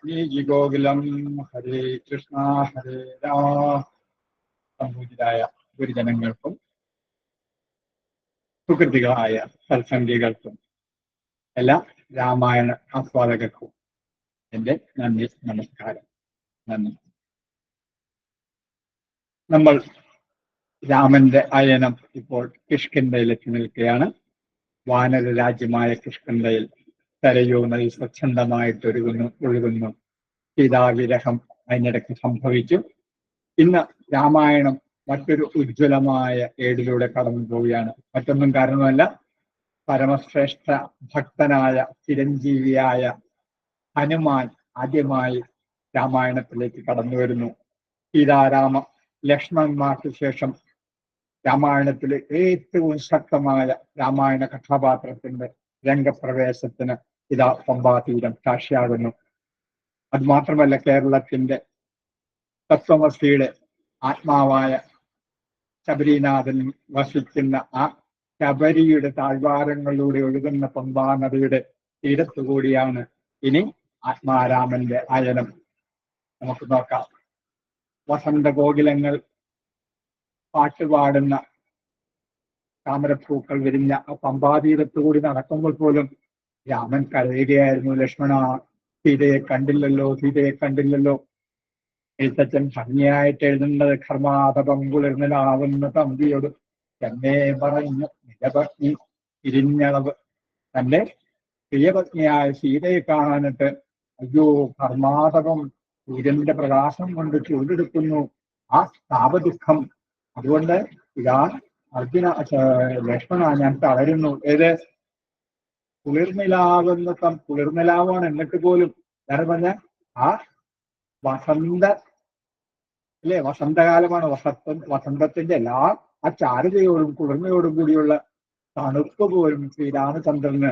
ഈ ഗോകുലം. ഹരേ കൃഷ്ണ ഹരേ രാമ. സംപൂജിതായ ഗുരുജനങ്ങൾക്കും സുഹൃത്തുക്കളായ സത്സംഗികൾക്കും എല്ലാ രാമായണ ആസ്വാദകർക്കും എൻ്റെ നന്ദി, നമസ്കാരം. നന്ദി. നമ്മൾ രാമന്റെ അയനം ഇപ്പോൾ കിഷ്കിന്ധയിലെത്തി നിൽക്കുകയാണ്. വാനര രാജ്യമായ കിഷ്കിന്ധയിൽ സരയൂ നദി സ്വച്ഛന്തമായിട്ട് ഒഴുകുന്നു. സീതാവിരഹം അതിനിടയ്ക്ക് സംഭവിച്ചു. ഇന്ന് രാമായണം മറ്റൊരു ഉജ്ജ്വലമായ ഏടിലൂടെ കടന്നു പോവുകയാണ്. മറ്റൊന്നും കാരണമല്ല, പരമശ്രേഷ്ഠ ഭക്തനായ ചിരഞ്ജീവിയായ ഹനുമാൻ ആദ്യമായി രാമായണത്തിലേക്ക് കടന്നു വരുന്നു. സീതാരാമ ലക്ഷ്മണന്മാർക്ക് ശേഷം രാമായണത്തിലെ ഏറ്റവും ശക്തമായ രാമായണ കഥാപാത്രത്തിന്റെ രംഗപ്രവേശത്തിന് ഇതാ പമ്പാതീരം സാക്ഷിയാകുന്നു. അതുമാത്രമല്ല, കേരളത്തിന്റെ തത്വമസിയുടെ ആത്മാവായ ശബരിനാഥൻ വസിക്കുന്ന ആ ശബരിയുടെ താഴ്വാരങ്ങളിലൂടെ ഒഴുകുന്ന പമ്പാ നദിയുടെ തീരത്തുകൂടിയാണ് ഇനി ആത്മാരാമന്റെ അയനം. നമുക്ക് നോക്കാം. വസന്തകോകിലങ്ങൾ പാട്ടുപാടുന്ന താമരപ്പൂക്കൾ വിരിഞ്ഞ ആ പമ്പാതീരത്തുകൂടി നടക്കുമ്പോൾ പോലും രാമൻ കരയുകയായിരുന്നു. ലക്ഷ്മണ, സീതയെ കണ്ടില്ലല്ലോ, സീതയെ കണ്ടില്ലല്ലോ. എഴുത്തച്ഛൻ ഭംഗിയായിട്ട് എഴുതുന്നത് ധർമാതപം കുളിർന്നിലാവുന്ന തമ്പിയോട് തന്നെ പറഞ്ഞു നിജപത്നി തിരിഞ്ഞളവ്. തന്റെ പ്രിയപത്നിയായ സീതയെ കാണാനിട്ട് അയ്യോ, ധർമാതപം സൂര്യന്റെ പ്രകാശം കൊണ്ട് ചൂടെടുക്കുന്നു, ആ താപദുഃഖം. അതുകൊണ്ട് ഇതാ അർജുന, ലക്ഷ്മണ, ഞാൻ തളരുന്നു. ഏത് കുളിർനിലാവാണ്. എന്നിട്ട് പോലും ഞാൻ പറഞ്ഞ ആ വസന്തകാലമാണ്. വസന്തത്തിന്റെ എല്ലാ ആ ചാരുതയോടും കുളിർമയോടും കൂടിയുള്ള തണുപ്പ് പോലും ശ്രീരാമചന്ദ്രന്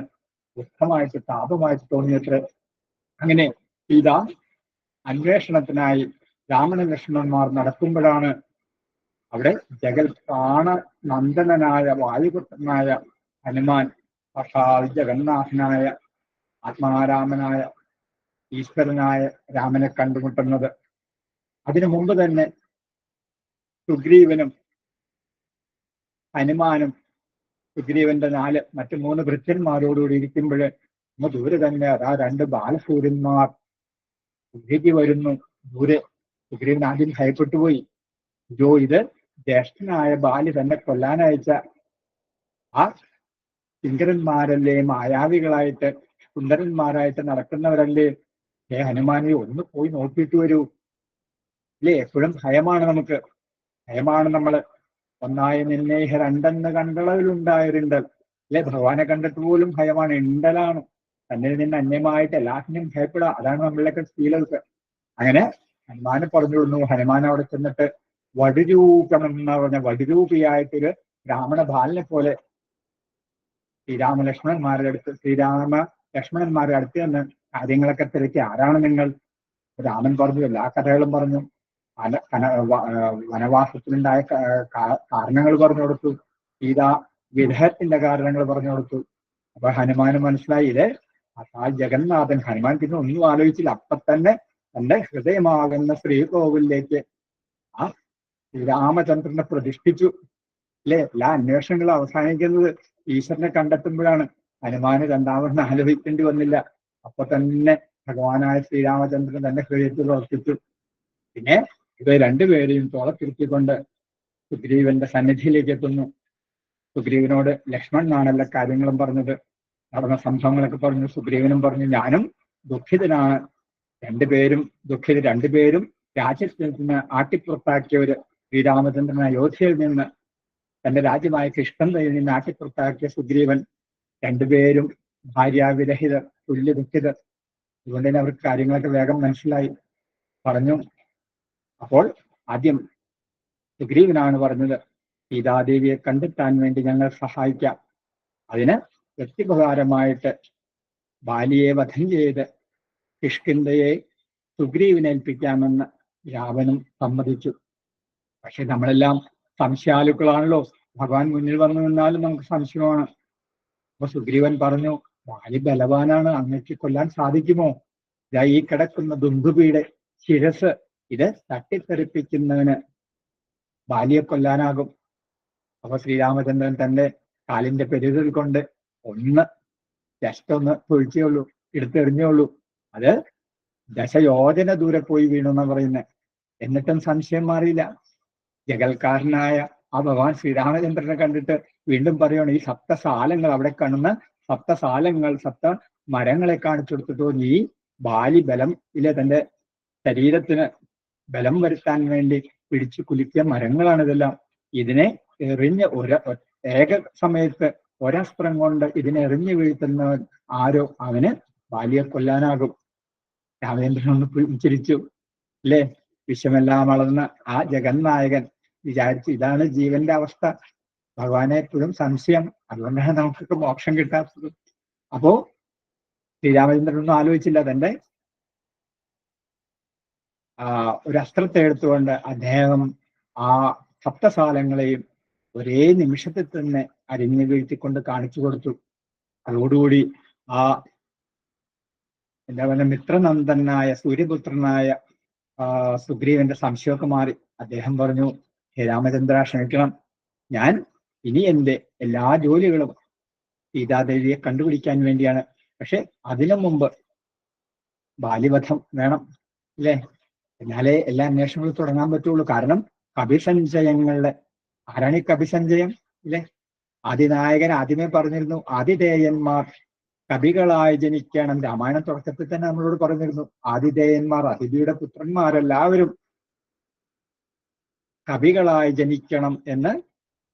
ദുഃഖമായിട്ട് താപമായിട്ട് തോന്നിയത്ര. അങ്ങനെ സീത അന്വേഷണത്തിനായി രാമന ലക്ഷ്മണന്മാർ നടക്കുമ്പോഴാണ് അവിടെ ജഗൽപ്രാണ നന്ദനായ വായുപുത്രനായ ഹനുമാൻ സാക്ഷാൽ ജഗന്നാഥനായ ആത്മാരാമനായ ഈശ്വരനായ രാമനെ കണ്ടുമുട്ടുന്നത്. അതിനു മുമ്പ് തന്നെ സുഗ്രീവനും ഹനുമാനും സുഗ്രീവന്റെ മറ്റു 3 ഭൃത്യന്മാരോടുകൂടി ഇരിക്കുമ്പോൾ ദൂരെ തന്നെ അതാ 2 ബാലസൂര്യന്മാർ ദൂരേക്ക് വരുന്നു. ദൂരെ സുഗ്രീവൻ ആദ്യം ഭയപ്പെട്ടു പോയി. അയ്യോ, ഇത് ജ്യേഷ്ഠനായ ബാലി തന്നെ കൊല്ലാനയച്ച ആ കിങ്കരന്മാരല്ലേ, മായാവികളായിട്ട് സുന്ദരന്മാരായിട്ട് നടക്കുന്നവരല്ലേ. ഹനുമാനെ ഒന്ന് പോയി നോക്കിയിട്ട് വരൂ. അല്ലേ, എപ്പോഴും ഭയമാണ് നമുക്ക്. ഭയമാണ് നമ്മള്. ഒന്നായി നിന്നേഹ രണ്ടെന്ന് കണ്ടളവിലുണ്ടായിരുണ്ടൽ. അല്ലെ, ഭഗവാനെ കണ്ടിട്ട് പോലും ഭയമാണ്, ഇണ്ടലാണ്. തന്നിൽ നിന്ന് അന്യമായിട്ട് എല്ലാത്തിനും ഭയപ്പെടാം. അതാണ് നമ്മളിലൊക്കെ ശീലമൊക്കെ. അങ്ങനെ ഹനുമാനെ പറഞ്ഞു വിടുന്നു. ഹനുമാൻ അവിടെ ചെന്നിട്ട് വടുരൂപം എന്ന് പറഞ്ഞ വടുരൂപിയായിട്ടൊരു ബ്രാഹ്മണ ബാലനെ പോലെ ശ്രീരാമ ലക്ഷ്മണന്മാരുടെ അടുത്ത് നിന്ന് കാര്യങ്ങളൊക്കെ തിരക്കി. ആരാണ് നിങ്ങൾ? രാമൻ പറഞ്ഞു, എല്ലാ കഥകളും പറഞ്ഞു. വനവാസത്തിലുണ്ടായ കാരണങ്ങൾ പറഞ്ഞു കൊടുത്തു. സീതാ വിരഹത്തിന്റെ കാരണങ്ങൾ പറഞ്ഞു കൊടുത്തു. അപ്പൊ ഹനുമാന് മനസ്സിലായി ഇത് ആ ജഗന്നാഥൻ. ഹനുമാൻ പിന്നെ ഒന്നും ആലോചിച്ചില്ല. അപ്പൊ തന്നെ തന്റെ ഹൃദയമാകുന്ന ശ്രീകോവിലേക്ക് ആ ശ്രീരാമചന്ദ്രനെ പ്രതിഷ്ഠിച്ചു. അല്ലെ, എല്ലാ അന്വേഷണങ്ങളും അവസാനിക്കുന്നത് ഈശ്വരനെ കണ്ടെത്തുമ്പോഴാണ്. ഹനുമാന് രണ്ടാമത് ആലോചിക്കേണ്ടി വന്നില്ല. അപ്പൊ തന്നെ ഭഗവാനായ ശ്രീരാമചന്ദ്രൻ തന്റെ ഹൃദയത്തിൽ പ്രവർത്തിച്ചു. പിന്നെ ഇത് രണ്ടുപേരെയും തോളത്തിരുത്തിക്കൊണ്ട് സുഗ്രീവന്റെ സന്നിധിയിലേക്ക് എത്തുന്നു. സുഗ്രീവനോട് ലക്ഷ്മണനാണല്ലോ കാര്യങ്ങളും പറഞ്ഞത്, നടന്ന സംഭവങ്ങളൊക്കെ പറഞ്ഞു. സുഗ്രീവനും പറഞ്ഞു, ഞാനും ദുഃഖിതനാണ്. രണ്ടുപേരും രാജ്യത്തിൽ നിന്ന് ആട്ടിപ്പുറത്താക്കിയവര്. ശ്രീരാമചന്ദ്രൻ അയോധ്യയിൽ നിന്ന് തന്റെ രാജ്യമായ കിഷ്കിന്ധയിൽ നിന്ന് ആട്ടിപ്പുറത്താക്കിയ സുഗ്രീവൻ. രണ്ടുപേരും ഭാര്യാവിരഹിതർ, തുല്യ ദുഃഖിതർ. അതുകൊണ്ട് തന്നെ അവർക്ക് കാര്യങ്ങളൊക്കെ വേഗം മനസ്സിലായി. പറഞ്ഞു. അപ്പോൾ ആദ്യം സുഗ്രീവനാണ് പറഞ്ഞത്, സീതാദേവിയെ കണ്ടെത്താൻ വേണ്ടി ഞങ്ങൾ സഹായിക്കാം. അതിന് വ്യക്തിപകാരമായിട്ട് ബാലിയെ വധം ചെയ്ത് കിഷ്കിന്ധയെ സുഗ്രീവനേൽപ്പിക്കാമെന്ന് രാവണൻ സമ്മതിച്ചു. പക്ഷെ നമ്മളെല്ലാം സംശയാലുക്കളാണല്ലോ. ഭഗവാൻ മുന്നിൽ വന്നു നിന്നാലും നമുക്ക് സംശയമാണ്. അപ്പൊ സുഗ്രീവൻ പറഞ്ഞു, ബാലി ബലവാനാണ്, അങ്ങക്ക് കൊല്ലാൻ സാധിക്കുമോ? ഈ കിടക്കുന്ന ദുന്ദുബിയുടെ ശിരസ് ഇത് തട്ടിത്തെറിപ്പിക്കുന്നവന് ബാലിയെ കൊല്ലാനാകും. അപ്പൊ ശ്രീരാമചന്ദ്രൻ തന്റെ കാലിന്റെ പെരുതൽ കൊണ്ട് ഒന്ന് ജസ്റ്റ് ഒന്ന് തൊഴിച്ചേയുള്ളൂ, എടുത്തെറിഞ്ഞുള്ളൂ. അത് ദശയോജന ദൂരെ പോയി വീണു എന്നാ പറയുന്നത്. എന്നിട്ടും സംശയം മാറിയില്ല. ജഗൽക്കാരനായ ആ ഭഗവാൻ ശ്രീരാമചന്ദ്രനെ കണ്ടിട്ട് വീണ്ടും പറയുകയാണ്, ഈ സപ്തസാലങ്ങൾ അവിടെ കാണുന്ന സപ്തസാലങ്ങൾ, സപ്ത മരങ്ങളെ കാണിച്ചു കൊടുത്തിട്ടോ, ഈ ബാലി ബലം ഇല്ല തന്റെ ശരീരത്തിന് ബലം വരുത്താൻ വേണ്ടി പിടിച്ചു കുലുക്കിയ മരങ്ങളാണ് ഇതെല്ലാം. ഇതിനെ എറിഞ്ഞ് ഏക സമയത്ത് ഒരസ്ത്രം കൊണ്ട് ഇതിനെ എറിഞ്ഞു വീഴ്ത്തുന്നവൻ ആരോ അവന് ബാലിയെ കൊല്ലാനാകും. രാമചന്ദ്രൻ ഒന്ന് ചിരിച്ചു അല്ലേ. വിശ്വമെല്ലാം വളർന്ന ആ ജഗന്നായകൻ വിചാരിച്ചു ഇതാണ് ജീവന്റെ അവസ്ഥ, ഭഗവാനെ എപ്പോഴും സംശയം, അതുകൊണ്ടാണ് നമുക്കൊക്കെ മോക്ഷം കിട്ടാത്തത്. അപ്പോ ശ്രീരാമചന്ദ്രൻ ഒന്നും ആലോചിച്ചില്ല. തന്റെ ഒരു അസ്ത്രത്തെ എടുത്തുകൊണ്ട് അദ്ദേഹം ആ സപ്തസാലങ്ങളെയും ഒരേ നിമിഷത്തിൽ തന്നെ അരിഞ്ഞു വീഴ്ത്തിക്കൊണ്ട് കാണിച്ചു കൊടുത്തു. അതോടുകൂടി ആ എന്താ പറയുക, മിത്രനന്ദനായ സൂര്യപുത്രനായ സുഗ്രീവന്റെ സംശയമൊക്കെ മാറി. അദ്ദേഹം പറഞ്ഞു, ഹേ രാമചന്ദ്ര, ക്ഷമിക്കണം, ഞാൻ ഇനി എന്റെ എല്ലാ ജോലികളും സീതാദേവിയെ കണ്ടുപിടിക്കാൻ വേണ്ടിയാണ്. പക്ഷെ അതിനു മുമ്പ് ബാലിവധം വേണം അല്ലേ, എന്നാലേ എല്ലാ അന്വേഷണങ്ങളും തുടങ്ങാൻ പറ്റുള്ളൂ. കാരണം കവിസഞ്ചയങ്ങളുടെ ആരാണ് ഈ കവിസഞ്ചയം ഇല്ലേ? ആദിനായകൻ ആദ്യമേ പറഞ്ഞിരുന്നു, ആതിഥേയന്മാർ കവികളായി ജനിക്കണം. രാമായണ തുടക്കത്തിൽ തന്നെ നമ്മളോട് പറഞ്ഞിരുന്നു, ആതിഥേയന്മാർ, അതിഥിയുടെ പുത്രന്മാരെല്ലാവരും കവികളായി ജനിക്കണം എന്ന്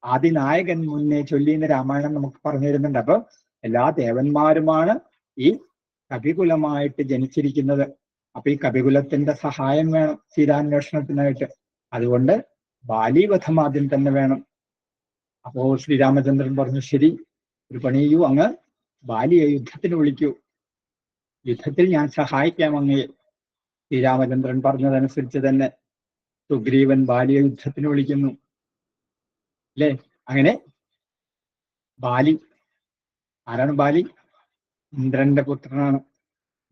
ആദിനായകൻ മുന്നേ ചൊല്ലിയെന്ന് രാമായണം നമുക്ക് പറഞ്ഞു തരുന്നുണ്ട്. അപ്പൊ എല്ലാ ദേവന്മാരുമാണ് ഈ കവികുലമായിട്ട് ജനിച്ചിരിക്കുന്നത്. അപ്പൊ ഈ കവികുലത്തിന്റെ സഹായം വേണം സീതാന്വേഷണത്തിനായിട്ട്. അതുകൊണ്ട് ബാലിവധം ആദ്യം തന്നെ വേണം. അപ്പോ ശ്രീരാമചന്ദ്രൻ പറഞ്ഞു, ശരി, ഒരു പണി ചെയ്യൂ, അങ്ങ് ബാലിയെ യുദ്ധത്തിന് വിളിക്കൂ, യുദ്ധത്തിൽ ഞാൻ സഹായിക്കാം അങ്ങയെ. ശ്രീരാമചന്ദ്രൻ പറഞ്ഞതനുസരിച്ച് തന്നെ സുഗ്രീവൻ ബാലിയെ യുദ്ധത്തിന് വിളിക്കുന്നു അല്ലേ. അങ്ങനെ ബാലി, ആരാണ് ബാലി? ഇന്ദ്രന്റെ പുത്രനാണ്.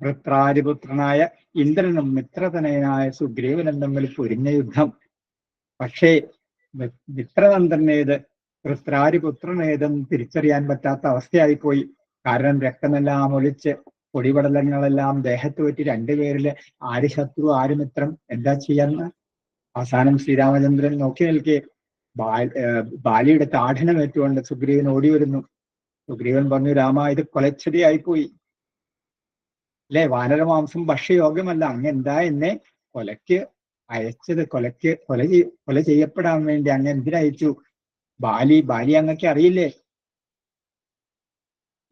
വൃത്രാരിപുത്രനായ ഇന്ദ്രനും മിത്രതനയനായ സുഗ്രീവനും തമ്മിൽ പൊരിഞ്ഞ യുദ്ധം. പക്ഷേ മിത്രനന്ദനേത് വൃത്രാരിപുത്രനേതെന്ന് തിരിച്ചറിയാൻ പറ്റാത്ത അവസ്ഥയായിപ്പോയി. കാരണം രക്തമെല്ലാം ഒലിച്ച് പൊടിപടലങ്ങളെല്ലാം ദേഹത്ത് പറ്റി രണ്ടുപേരില് ആര് ശത്രു ആര് മിത്രം എന്താ ചെയ്യാന്ന്. അവസാനം ശ്രീരാമചന്ദ്രൻ നോക്കി നിൽക്കെ ബാലിയുടെ താഠനം ഏറ്റുകൊണ്ട് സുഗ്രീവൻ ഓടി വരുന്നു. സുഗ്രീവൻ പറഞ്ഞു, രാമ, ഇത് കൊലച്ചതിയായിപ്പോയി അല്ലെ, വാനരമാംസം ഭക്ഷ്യയോഗ്യമല്ല, അങ്ങ് എന്താ എന്നെ കൊലയ്ക്ക് അയച്ചത്? കൊല ചെയ്യപ്പെടാൻ വേണ്ടി അങ്ങ് എന്തിനയച്ചു? ബാലി അങ്ങക്ക് അറിയില്ലേ?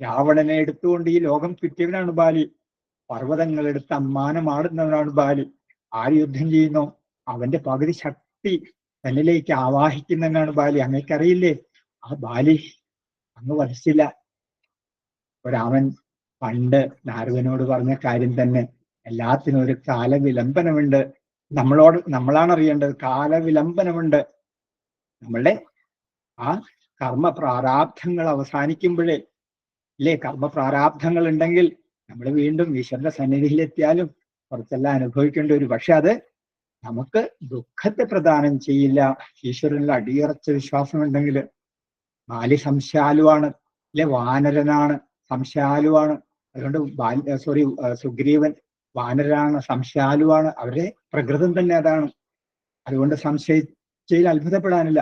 രാവണനെ എടുത്തുകൊണ്ട് ഈ ലോകം ചുറ്റിയവനാണ് ബാലി. പർവ്വതങ്ങൾ എടുത്ത് അമ്മാനമാടുന്നവനാണ് ബാലി. ആര് യുദ്ധം ചെയ്യുന്നോ അവന്റെ പകുതി ശക്തി തന്നിലേക്ക് ആവാഹിക്കുന്നവനാണ് ബാലി. അങ്ങേക്കറിയില്ലേ? ആ ബാലി അങ്ങ് വധിച്ചില്ല. രാമൻ പണ്ട് നാരദനോട് പറഞ്ഞ കാര്യം തന്നെ, എല്ലാത്തിനും ഒരു കാലവിലംബനമുണ്ട്. നമ്മളാണ് അറിയേണ്ടത്, കാലവിലംബനമുണ്ട്. നമ്മളുടെ ആ കർമ്മ പ്രാരാബ്ധങ്ങൾ അവസാനിക്കുമ്പോഴേ ഇല്ലേ, കർമ്മ പ്രാരാബ്ധങ്ങൾ ഉണ്ടെങ്കിൽ നമ്മൾ വീണ്ടും ഈശ്വരന്റെ സന്നിധിയിലെത്തിയാലും കുറച്ചെല്ലാം അനുഭവിക്കേണ്ടി വരും. പക്ഷെ അത് നമുക്ക് ദുഃഖത്തെ പ്രദാനം ചെയ്യില്ല. ഈശ്വരനിൽ അടിയുറച്ച വിശ്വാസമുണ്ടെങ്കിൽ. ബാലി സംശയാലുവാണ് അല്ലെ, വാനരനാണ്, സംശയാലുവാണ്. അതുകൊണ്ട് സുഗ്രീവൻ വാനരാണ്, സംശയാലുവാണ്. അവരുടെ പ്രകൃതം തന്നെ അതാണ്. അതുകൊണ്ട് സംശയിച്ചതിൽ അത്ഭുതപ്പെടാനില്ല.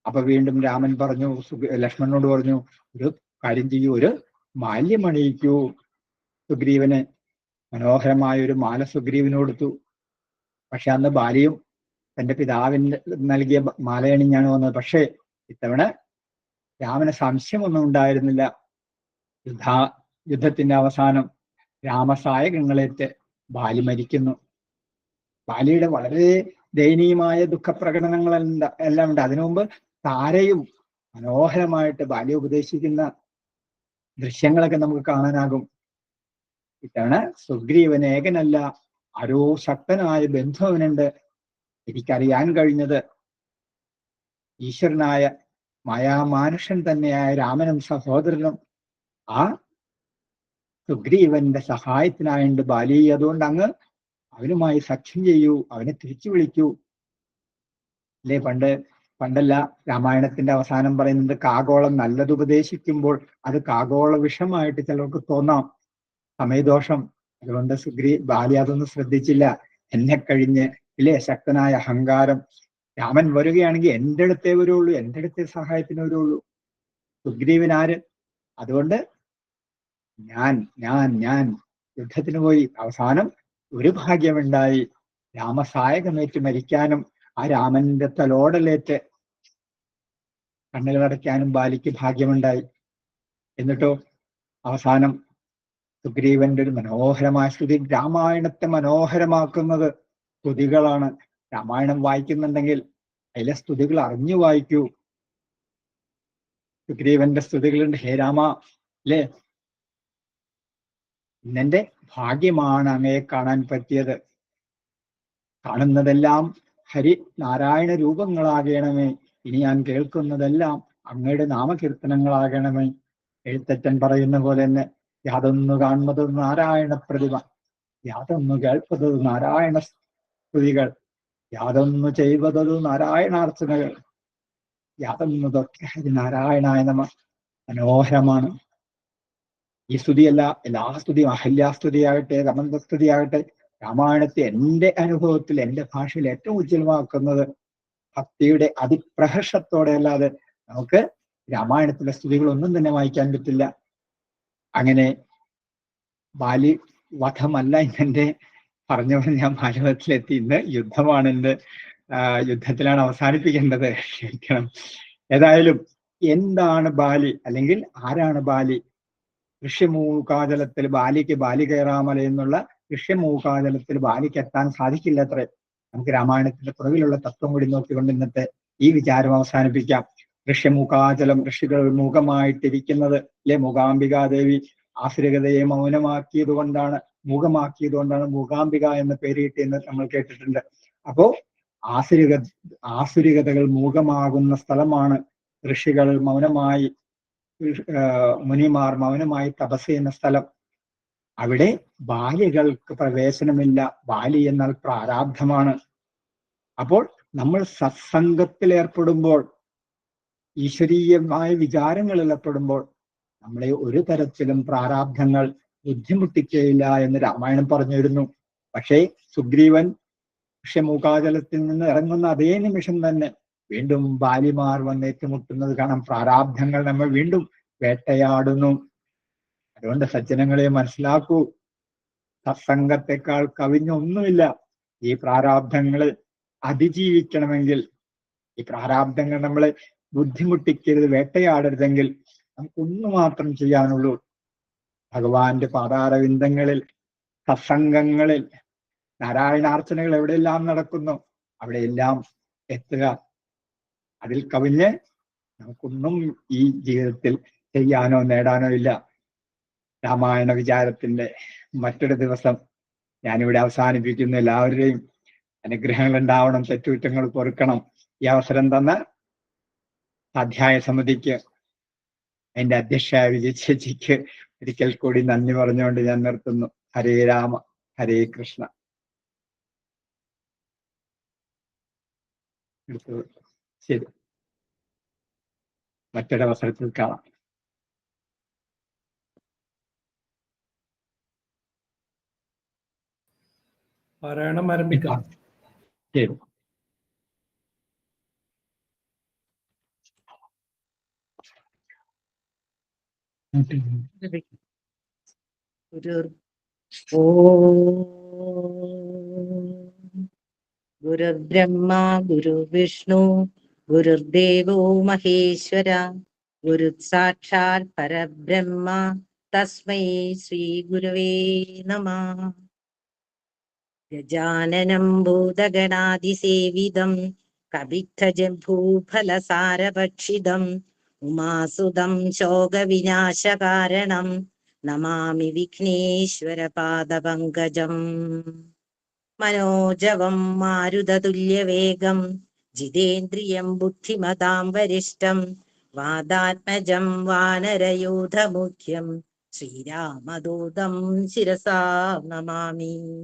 അപ്പൊ വീണ്ടും രാമൻ പറഞ്ഞു, ലക്ഷ്മണനോട് പറഞ്ഞു, ഒരു കാര്യം ചെയ്യൂ, ഒരു മാല്യമണിയിക്കൂ സുഗ്രീവന്. മനോഹരമായ ഒരു മാല സുഗ്രീവന് കൊടുത്തു. പക്ഷെ അന്ന് ബാലിയും തന്റെ പിതാവിന് നൽകിയ മാലയണിഞ്ഞാണ് വന്നത്. പക്ഷേ ഇത്തവണ രാമന് സംശയമൊന്നും ഉണ്ടായിരുന്നില്ല. യുദ്ധത്തിന്റെ അവസാനം രാമസായകങ്ങളേറ്റ് ബാലി മരിക്കുന്നു. ബാലിയുടെ വളരെ ദയനീയമായ എല്ലാം ഉണ്ട്. അതിനു മുമ്പ് താരയും മനോഹരമായിട്ട് ബാലി ഉപദേശിക്കുന്ന ദൃശ്യങ്ങളൊക്കെ നമുക്ക് കാണാനാകും. ഇത്തവണ സുഗ്രീവൻ ഏകനല്ല, ആരോ ശക്തനായ ബന്ധുവനുണ്ട്. എനിക്കറിയാൻ കഴിഞ്ഞത് ഈശ്വരനായ മായാമാനുഷൻ തന്നെയായ രാമനും സഹോദരനും ആ സുഗ്രീവന്റെ സഹായത്തിനായുണ്ട് ബാലി. അതുകൊണ്ട് അങ്ങ് അവനുമായി സഖ്യം ചെയ്യൂ, അവനെ തിരിച്ചു വിളിക്കൂ. അല്ലേ, പണ്ടല്ല രാമായണത്തിന്റെ അവസാനം പറയുന്നത് കാകോളം നല്ലത് ഉപദേശിക്കുമ്പോൾ അത് കാകോള വിഷമായിട്ട് ചിലർക്ക് തോന്നാം, സമയദോഷം. അതുകൊണ്ട് ബാലി അതൊന്നും ശ്രദ്ധിച്ചില്ല. എന്നെ കഴിഞ്ഞ് ഇല്ലേ ശക്തനായ അഹങ്കാരം. രാമൻ വരികയാണെങ്കിൽ എൻ്റെ അടുത്തേ വരുള്ളൂ, എൻ്റെ അടുത്തേ സഹായത്തിന് വരുള്ളൂ. സുഗ്രീവൻ ആര്? അതുകൊണ്ട് ഞാൻ യുദ്ധത്തിന് പോയി. അവസാനം ഒരു ഭാഗ്യമുണ്ടായി, രാമസായകമേറ്റ് മരിക്കാനും ആ രാമന്റെ തലോടലേറ്റ് കണ്ണുകളടയ്ക്കാനും ബാലിക്ക് ഭാഗ്യമുണ്ടായി. എന്നിട്ടോ അവസാനം സുഗ്രീവന്റെ ഒരു മനോഹരമായ സ്തുതി. രാമായണത്തെ മനോഹരമാക്കുന്നത് സ്തുതികളാണ്. രാമായണം വായിക്കുന്നുണ്ടെങ്കിൽ അതിലെ സ്തുതികൾ അറിഞ്ഞു വായിക്കൂ. സുഗ്രീവന്റെ സ്തുതികളുണ്ട്. ഹേ രാമ, അല്ലേ, ഇന്നെന്റെ ഭാഗ്യമാണ് അങ്ങയെ കാണാൻ പറ്റിയത്. കാണുന്നതെല്ലാം ഹരി നാരായണ രൂപങ്ങളാകണമേ. ഇനി ഞാൻ കേൾക്കുന്നതെല്ലാം അങ്ങയുടെ നാമകീർത്തനങ്ങളാകണമേ. എഴുത്തച്ഛൻ പറയുന്ന പോലെ തന്നെ യാതൊന്നു കാണുന്നത് നാരായണ പ്രതിമ, യാതൊന്നു കേൾപ്പതത് നാരായണ സ്തുതികൾ, യാതൊന്നു ചെയ്വതത് നാരായണാർച്ചനകൾ, യാതൊന്നതൊക്കെ ഹരി നാരായണായ നമ. മനോഹരമാണ് ഈ സ്തുതിയല്ല. എല്ലാ സ്തുതിയും, അഹല്യാസ്തുതിയാകട്ടെ, കമന്തസ്തുതിയാകട്ടെ, രാമായണത്തെ എൻ്റെ അനുഭവത്തിൽ എൻ്റെ ഭാഷയിൽ ഏറ്റവും ഉജ്ജ്വലമാക്കുന്നത് ഭക്തിയുടെ അതിപ്രഹർഷത്തോടെ അല്ലാതെ നമുക്ക് രാമായണത്തിലെ സ്തുതികളൊന്നും തന്നെ വായിക്കാൻ പറ്റില്ല. അങ്ങനെ ബാലി വധമല്ല ഇന്നെൻ്റെ പറഞ്ഞവർ, ഞാൻ ഭാരതത്തിലെത്തി. ഇന്ന് യുദ്ധമാണ്, എൻ്റെ യുദ്ധത്തിലാണ് അവസാനിപ്പിക്കേണ്ടത്. ക്ഷമിക്കണം. ഏതായാലും എന്താണ് ബാലി, അല്ലെങ്കിൽ ആരാണ് ബാലി? ഋഷ്യമൂകാചലത്തിൽ ബാലിക്ക്, ബാലി കയറാമല എന്നുള്ള ഋഷ്യമൂകാചലത്തിൽ ബാലിക്ക് എത്താൻ സാധിക്കില്ല അത്രേ. നമുക്ക് രാമായണത്തിന്റെ പുറകിലുള്ള തത്വം കൂടി നോക്കിക്കൊണ്ട് ഇന്നത്തെ ഈ വിചാരം അവസാനിപ്പിക്കാം. ഋഷ്യമൂകാചലം, ഋഷികൾ മൂകമായിട്ടിരിക്കുന്നത് അല്ലെ, മൂകാംബികാദേവി ആസുരഗതയെ മൗനമാക്കിയത് കൊണ്ടാണ്, മൂകമാക്കിയത് കൊണ്ടാണ് മൂകാംബിക എന്ന പേര് കിട്ടിയെന്ന് നമ്മൾ കേട്ടിട്ടുണ്ട്. അപ്പോ ആസുരികതകൾ മൂകമാകുന്ന സ്ഥലമാണ്. ഋഷികൾ മൗനമായി, മുനിമാർ മൗനമായി തപസ് ചെയ്യുന്ന സ്ഥലം. അവിടെ ബാലികൾക്ക് പ്രവേശനമില്ല. ബാലി എന്നാൽ പ്രാരാബ്ധമാണ്. അപ്പോൾ നമ്മൾ സത്സംഗത്തിൽ ഏർപ്പെടുമ്പോൾ, ഈശ്വരീയമായ വിചാരങ്ങളിൽ ഏർപ്പെടുമ്പോൾ നമ്മളെ ഒരു തരത്തിലും പ്രാരാബ്ധങ്ങൾ ബുദ്ധിമുട്ടിക്കുകയില്ല എന്ന് രാമായണം പറഞ്ഞിരുന്നു. പക്ഷേ സുഗ്രീവൻ ഋഷ്യമൂകാചലത്തിൽ നിന്ന് ഇറങ്ങുന്ന അതേ നിമിഷം തന്നെ വീണ്ടും ബാലിമാർ വന്ന് ഏറ്റുമുട്ടുന്നത് കാണാം. പ്രാരാബ്ധങ്ങൾ നമ്മൾ വീണ്ടും വേട്ടയാടുന്നു. അതുകൊണ്ട് സജ്ജനങ്ങളെ മനസ്സിലാക്കൂ, സത്സംഗത്തെക്കാൾ കവിഞ്ഞൊന്നുമില്ല. ഈ പ്രാരാബ്ധങ്ങളെ അതിജീവിക്കണമെങ്കിൽ, ഈ പ്രാരാബ്ധങ്ങൾ നമ്മളെ ബുദ്ധിമുട്ടിക്കരുത്, വേട്ടയാടരുതെങ്കിൽ നമുക്കൊന്നു മാത്രം ചെയ്യാനുള്ളൂ. ഭഗവാന്റെ പാതാരവിന്ദങ്ങളിൽ, സത്സംഗങ്ങളിൽ, നാരായണാർച്ചനകൾ എവിടെയെല്ലാം നടക്കുന്നു അവിടെയെല്ലാം എത്തുക. അതിൽ കവിഞ്ഞ് നമുക്കൊന്നും ഈ ജീവിതത്തിൽ ചെയ്യാനോ നേടാനോ ഇല്ല. രാമായണ വിചാരത്തിന്റെ മറ്റൊരു ദിവസം ഞാനിവിടെ അവസാനിപ്പിക്കുന്നു. എല്ലാവരുടെയും അനുഗ്രഹങ്ങൾ ഉണ്ടാവണം, തെറ്റുകുറ്റങ്ങൾ പൊറുക്കണം. ഈ അവസരം തന്ന അധ്യായ സമിതിക്ക്, എന്റെ അധ്യക്ഷയായ വിജയ ചേച്ചിക്ക് ഒരിക്കൽ കൂടി നന്ദി പറഞ്ഞുകൊണ്ട് ഞാൻ നിർത്തുന്നു. ഹരേ രാമ, ഹരേ കൃഷ്ണ. ശരി, മറ്റൊരവസരത്തിൽ കാണാം. പാരായണം ആരംഭിക്കാം. ശരി. ഗുരുർബ്രഹ്മ ഗുരുവിഷ്ണു ഗുരുദേവോ മഹേശ്വര, ഗുരു സാക്ഷാത് പരബ്രഹ്മ തസ്മൈ ശ്രീ ഗുരവേ നമഃ. ഗജാനനം ഭൂതഗണാതിസേവിതം കപിത്തജംഭൂഫലസാരഭക്ഷിതം ഉമാസുതം ശോകവിനാശകാരണം നമാമി വിഘ്നേശ്വര പാദപങ്കജം. മനോജവം മാരുതതുല്യവേഗം ജിതേന്ദ്രിയം ബുദ്ധിമതാം വരിഷ്ഠം വാദാത്മജം വാനരയൂഥമുഖ്യം ശ്രീരാമദൂതം ശിരസാ നമാമി.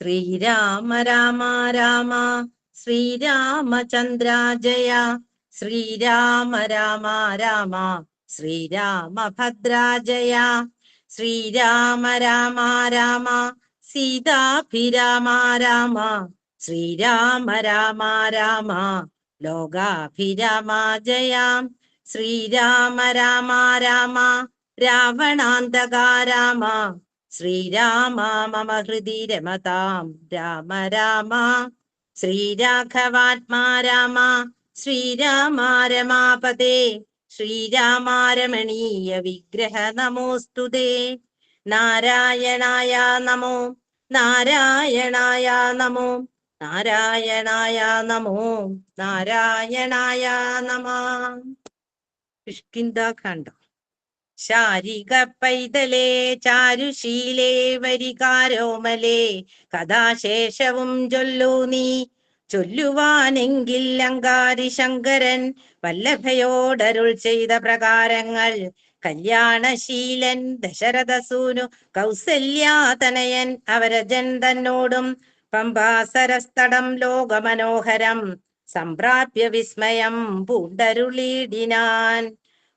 ശ്രീരാമ രാമ രാമ ശ്രീരാമചന്ദ്ര ജയ. ശ്രീരാമ രാമ രാമ ശ്രീരാമഭദ്ര ജയ. ശ്രീരാമ രാമ രാമ സീതാഭിരാമ രാമ. ശ്രീരാമ രാമ രാമ ലോകാഭിരാമ ജയ. ശ്രീരാമ രാമ രാമ രാവണാന്തക രാമ. ശ്രീരാമ മമ ഹൃദി രമതാം രാമ രാമ. ശ്രീരാഘവാത്മാ രാമ ശ്രീരാമ രമാപതേ. ശ്രീരാമ രമണീയ വിഗ്രഹ നമോസ്തുതേ. നാരായണായ നമോ നാരായണായ നമോ നാരായണായ നമോ നാരായണായ നമ. കിഷ്കിന്ധാഖണ്ഡം. ശാരിക പൈതലേ ചാരുശീലേ വരികാരോമലേ കഥാശേഷവും ചൊല്ലൂ നീ. ചൊല്ലുവാനെങ്കിൽ അങ്കാരി ശങ്കരൻ വല്ലഭയോടരുൾ ചെയ്ത പ്രകാരങ്ങൾ. കല്യാണശീലൻ ദശരഥസൂനു കൗസല്യാതനയൻ അവരജൻ തന്നോടും പമ്പാസരസ്തടം ലോകമനോഹരം സംപ്രാപ്യ വിസ്മയം പൂണ്ടരുളീടിനാൻ.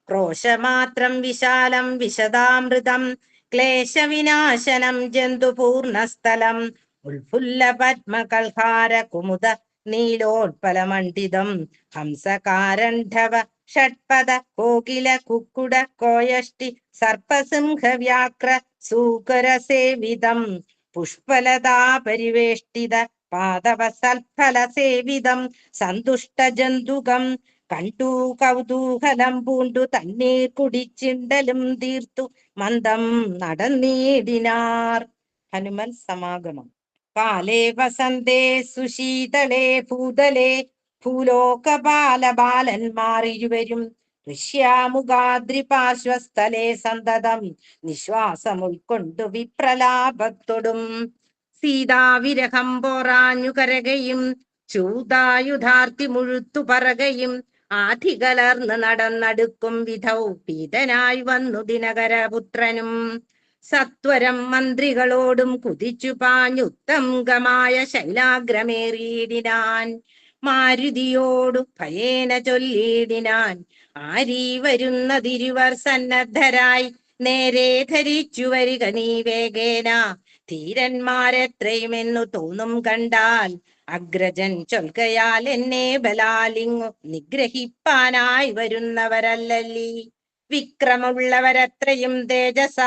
ക്രോശമാത്രം വിശാലം വിശദാമൃതം ക്ലേശവിനാശനം ജന്തുപൂർണസ്ഥലം. ഉത്ഫുല്ല പത്മകൽഹാര കുമുദ നീലോത്പലമണ്ഡിതം ഹംസകാരണ്ഡവ ഷഡ്പദ കോകില കുക്കുട കോയഷ്ടി സർപ്പസിംഹ വ്യാക്ര സൂകരസേവിതം. പുഷ്പലതാ പരിവേഷ്ടിത പാദവ സൽഫല സേവിതം സന്തുഷ്ട ജന്തുകം. കണ്ടു കൗതൂഹലം പൂണ്ടു തണ്ണീർ കുടിച്ചിണ്ടലും തീർത്തു മന്ദം നടന്നീടിനാർ. ഹനുമൽ സമാഗമം. കാലേ വസന്തേ സുശീതളേ ഭൂതലേ ഭൂലോകപാലബാലന്മാർ ഇരുവരും ഋഷ്യാമുഖാദ്രിപാർശ്വസ്ഥലേ സന്തതം നിശ്വാസം ഉൾക്കൊണ്ടു വിപ്രലാപത്തൊടും. സീതാവിരഹം പോറാഞ്ഞു കരകയും ചൂതായുധാർത്തി മുഴുത്തു പറകയും ആധികലർന്ന് നടന്നടുക്കും വിധൗ പീതനായി വന്നു ദിനകരപുത്രനും. സത്വരം മന്ത്രികളോടും കുതിച്ചു പാഞ്ഞുത്തംഗമായ ശൈലാഗ്രമേറിയിടിനാൻ. മാരുതിയോടു ഭയേന ചൊല്ലിയിടിനാൻ. ആരീ വരുന്നതിരുവർ സന്നദ്ധരായി നേരെ ധരിച്ചു വരിക നീ വേഗേന. ധീരന്മാരെത്രയുമെന്നു തോന്നും കണ്ടാൽ അഗ്രജൻ ചൊൽകയാൽ എന്നെ ബലാലിങ്ങു നിഗ്രഹിപ്പാനായി വരുന്നവരല്ലല്ലീ. വിക്രമുള്ളവരത്രയും തേജസ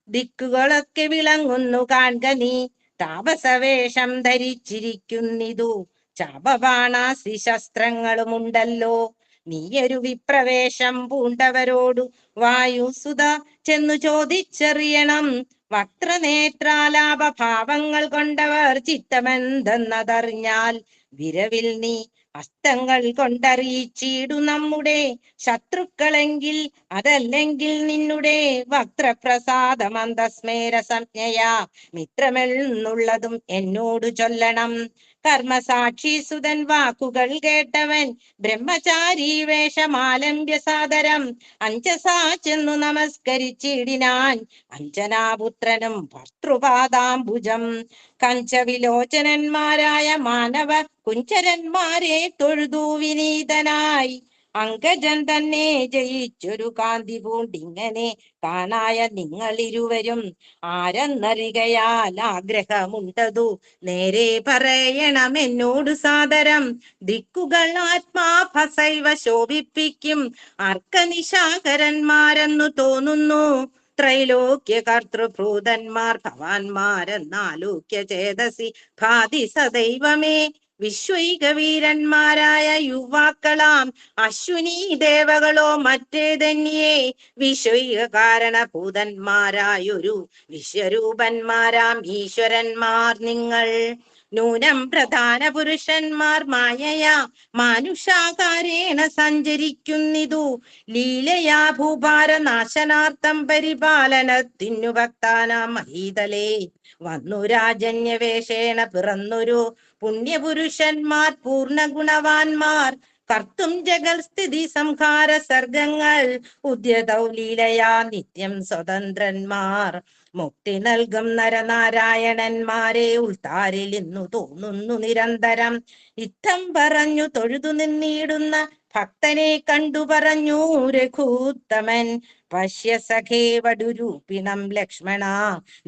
ദിക്കുകളൊക്കെ വിളങ്ങുന്നു കാൺക നീ. താപസവേഷം ധരിച്ചിരിക്കുന്നിതു ചാപബാണാസ്തി ശസ്ത്രങ്ങളുമുണ്ടല്ലോ. നീയൊരു വിപ്രവേശം പൂണ്ടവരോടു വായുസുത ചെന്നു ചോദിച്ചറിയണം. വക്രനേത്രാലാപഭാവങ്ങൾ കൊണ്ടവർ ചിത്തമെന്തെന്നതറിഞ്ഞാൽ വിരവിൽ നീ ഹസ്തങ്ങൾ കൊണ്ടറിയിച്ചിടു നമ്മുടെ ശത്രുക്കളെങ്കിൽ. അതല്ലെങ്കിൽ നിന്നുടെ വക്രപ്രസാദമന്തസ്മേര സംജ്ഞയാ മിത്രമെന്നുള്ളതും എന്നോട് ചൊല്ലണം. കർമ്മസാക്ഷി സുതൻ വാക്കുകൾ കേട്ടവൻ ബ്രഹ്മചാരി വേഷമാലംബ്യ സാദരം അഞ്ജസാ ചെന്നു നമസ്കരിച്ചിടിനാൻ. അഞ്ജനാപുത്രനും ഭർത്തൃപാദാംബുജം. കഞ്ചവിലോചനന്മാരായ മാനവ കുഞ്ചരന്മാരെ തൊഴുതു വിനീതനായി. അങ്കജൻ തന്നെ ജയിച്ചൊരു കാന്തി പൂണ്ടിങ്ങനെ കാണായ നിങ്ങളിരുവരും ആരെന്നറികയാൽ ആഗ്രഹമുണ്ടതു നേരെ പറയണമെന്നോട് സാദരം. ദിക്കുകൾ ആത്മാഭസൈവ ശോഭിപ്പിക്കും അർക്കനിശാകരന്മാരെന്നു തോന്നുന്നു. ത്രൈലോക്യ കർത്തൃഭൂതന്മാർ ഭവാന്മാരെന്നാലോക്യ ചേതസി ഭാതി സദൈവമേ. വിശ്വൈക വീരന്മാരായ യുവാക്കളാം അശ്വിനി ദേവകളോ മറ്റേതന്യേ. വിശ്വൈക കാരണഭൂതന്മാരായൊരു വിശ്വരൂപന്മാരാം ഈശ്വരന്മാർ നിങ്ങൾ. നൂനം പ്രധാന പുരുഷന്മാർ മായയാ മാനുഷാകാരേണ സഞ്ചരിക്കുന്നിതു. ലീലയാ ഭൂഭാരനാശനാർത്ഥം പരിപാലനത്തിനു ഭക്താനാം മഹീതലേ. വന്നു രാജന്യവേഷേണ പിറന്നൊരു പുണ്യപുരുഷന്മാർ പൂർണ്ണ ഗുണവാന്മാർ. കർത്തും ജഗൽ സ്ഥിതി സംഹാര സർഗങ്ങൾ ഉദ്യതൗ ലീലയാ നിത്യം സ്വതന്ത്രന്മാർ. മുക്തി നൽകും നരനാരായണന്മാരെ ഉൾത്താരിൽ ഇന്നു തോന്നുന്നു നിരന്തരം. ഇത്തം പറഞ്ഞു തൊഴുതു നിന്നിടുന്ന ഭക്തനെ കണ്ടു പറഞ്ഞു രഘൂത്തമൻ. പശ്യ സഖേ വടുരൂപിണം ലക്ഷ്മണ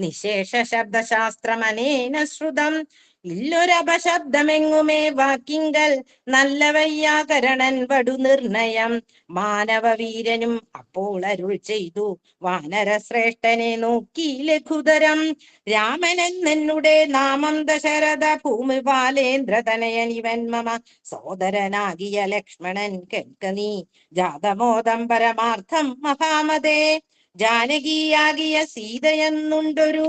നിശേഷ ശബ്ദശാസ്ത്രമനേന ശ്രുതം. ഇല്ലൊരപശബ്ദമെങ്ങുമേ വാക്കിങ്കൽ നല്ല വയ്യാകരണൻ വടു നിർണയം. മാനവവീരനും അപ്പോൾ അരുൾ ചെയ്തു വാനരശ്രേഷ്ഠനെ നോക്കി ലഘുതരം. രാമനെന്നുടെ നാമം ദശരഥ ഭൂമിപാലേന്ദ്രതനയൻ ഇവൻ മമ സോദരനാകിയ ലക്ഷ്മണൻ കേൾക്ക നീ ജാതമോദം പരമാർത്ഥം മഹാമതേ. ജാനകിയാകിയ സീതയെന്നുണ്ടൊരു